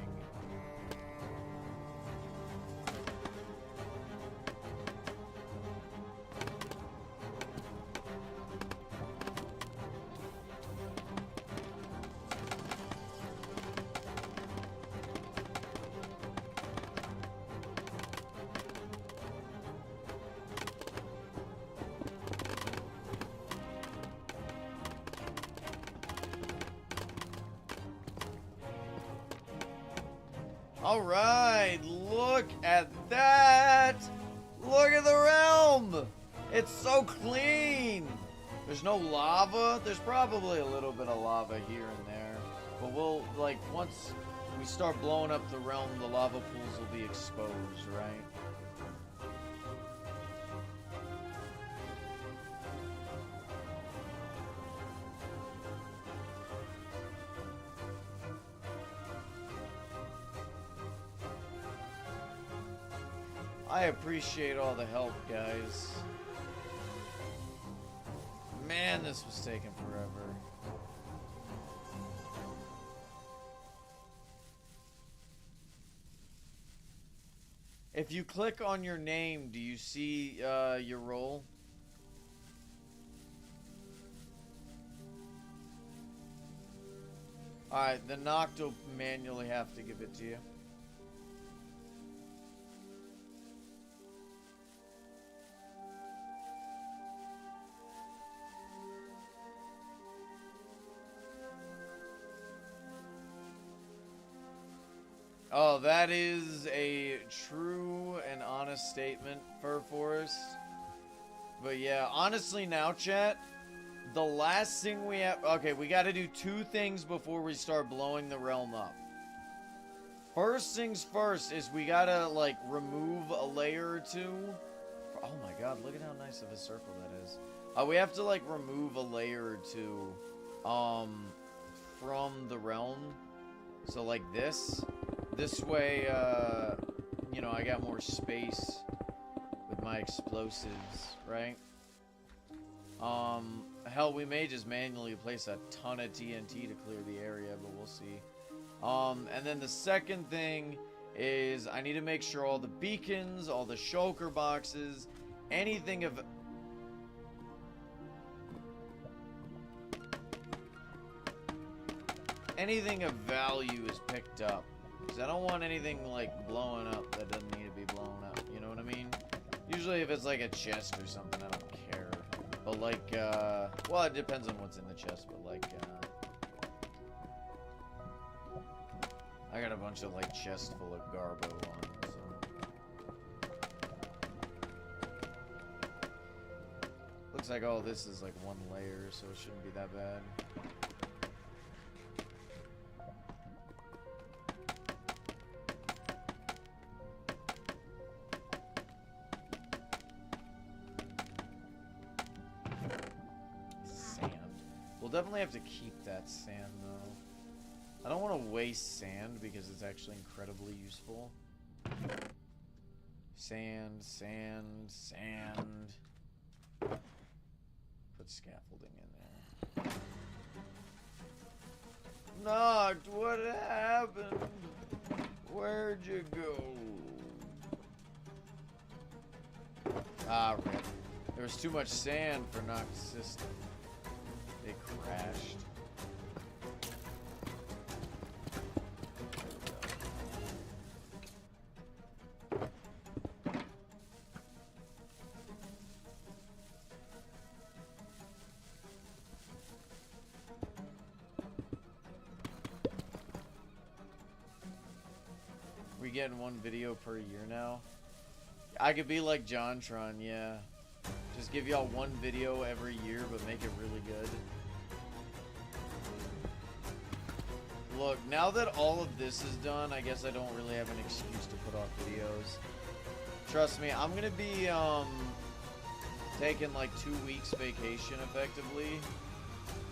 Alright, look at that! Look at the realm! It's so clean! There's no lava. There's probably a little bit of lava here and there. But we'll, like, once we start blowing up the realm, the lava pools will be exposed, right? I appreciate all the help, guys. Man, this was taking forever. If you click on your name, do you see your role? Alright, the Noct will manually have to give it to you. Oh, that is a true and honest statement, Fur Forest. But yeah, honestly now, chat, the last thing we have... Okay, we gotta do two things before we start blowing the realm up. First things first is we gotta, like, remove a layer or two. Oh my god, look at how nice of a circle that is. We have to, like, remove a layer or two, from the realm. So, like this. This way, you know, I got more space with my explosives, right? Hell, we may just manually place a ton of TNT to clear the area, but we'll see. And then the second thing is I need to make sure all the beacons, all the shulker boxes, anything of... anything of value is picked up. Because I don't want anything, like, blowing up that doesn't need to be blown up. You know what I mean? Usually if it's, like, a chest or something, I don't care. But, like, well, it depends on what's in the chest, but, like, I got a bunch of, like, chests full of Garbo ones, so... Looks like all this is, like, one layer, so it shouldn't be that bad. We'll definitely have to keep that sand, though. I don't want to waste sand because it's actually incredibly useful. Sand, sand, sand. Put scaffolding in there. Noct, what happened? Where'd you go? Ah, rip. There was too much sand for Noct's system. They crashed. We getting one video per year now? I could be like JonTron, yeah. Just give y'all one video every year, but make it really good. Look, now that all of this is done, I guess I don't really have an excuse to put off videos. Trust me, I'm gonna be, taking like 2 weeks vacation, effectively.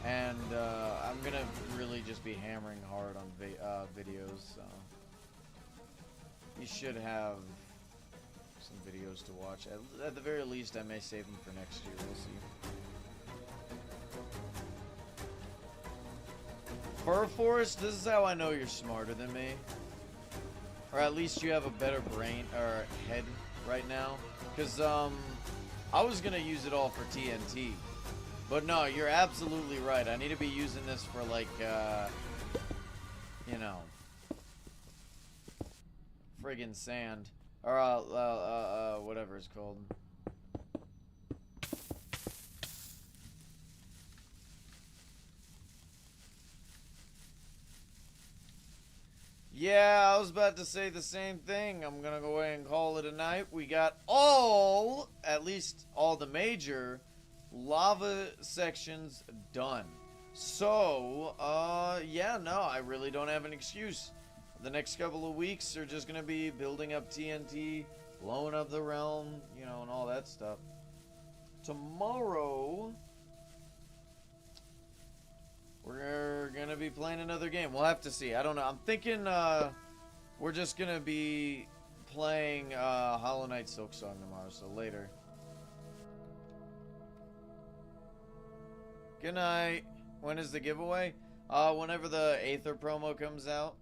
And, I'm gonna really just be hammering hard on videos, so... You should have some videos to watch. At the very least, I may save them for next year. We'll see. Fur Forest, this is how I know you're smarter than me. Or at least you have a better brain, or head right now. Because, I was gonna use it all for TNT. But no, you're absolutely right. I need to be using this for, like, you know... friggin' sand. Or, whatever it's called. Yeah, I was about to say the same thing. I'm gonna go ahead and call it a night. We got all, at least all the major, lava sections done. So, yeah, no, I really don't have an excuse. The next couple of weeks are just gonna be building up TNT, blowing up the realm, you know, and all that stuff. Tomorrow, we're gonna be playing another game. We'll have to see. I don't know. I'm thinking we're just gonna be playing Hollow Knight Silksong tomorrow, so later. Good night. When is the giveaway? Whenever the Aether promo comes out.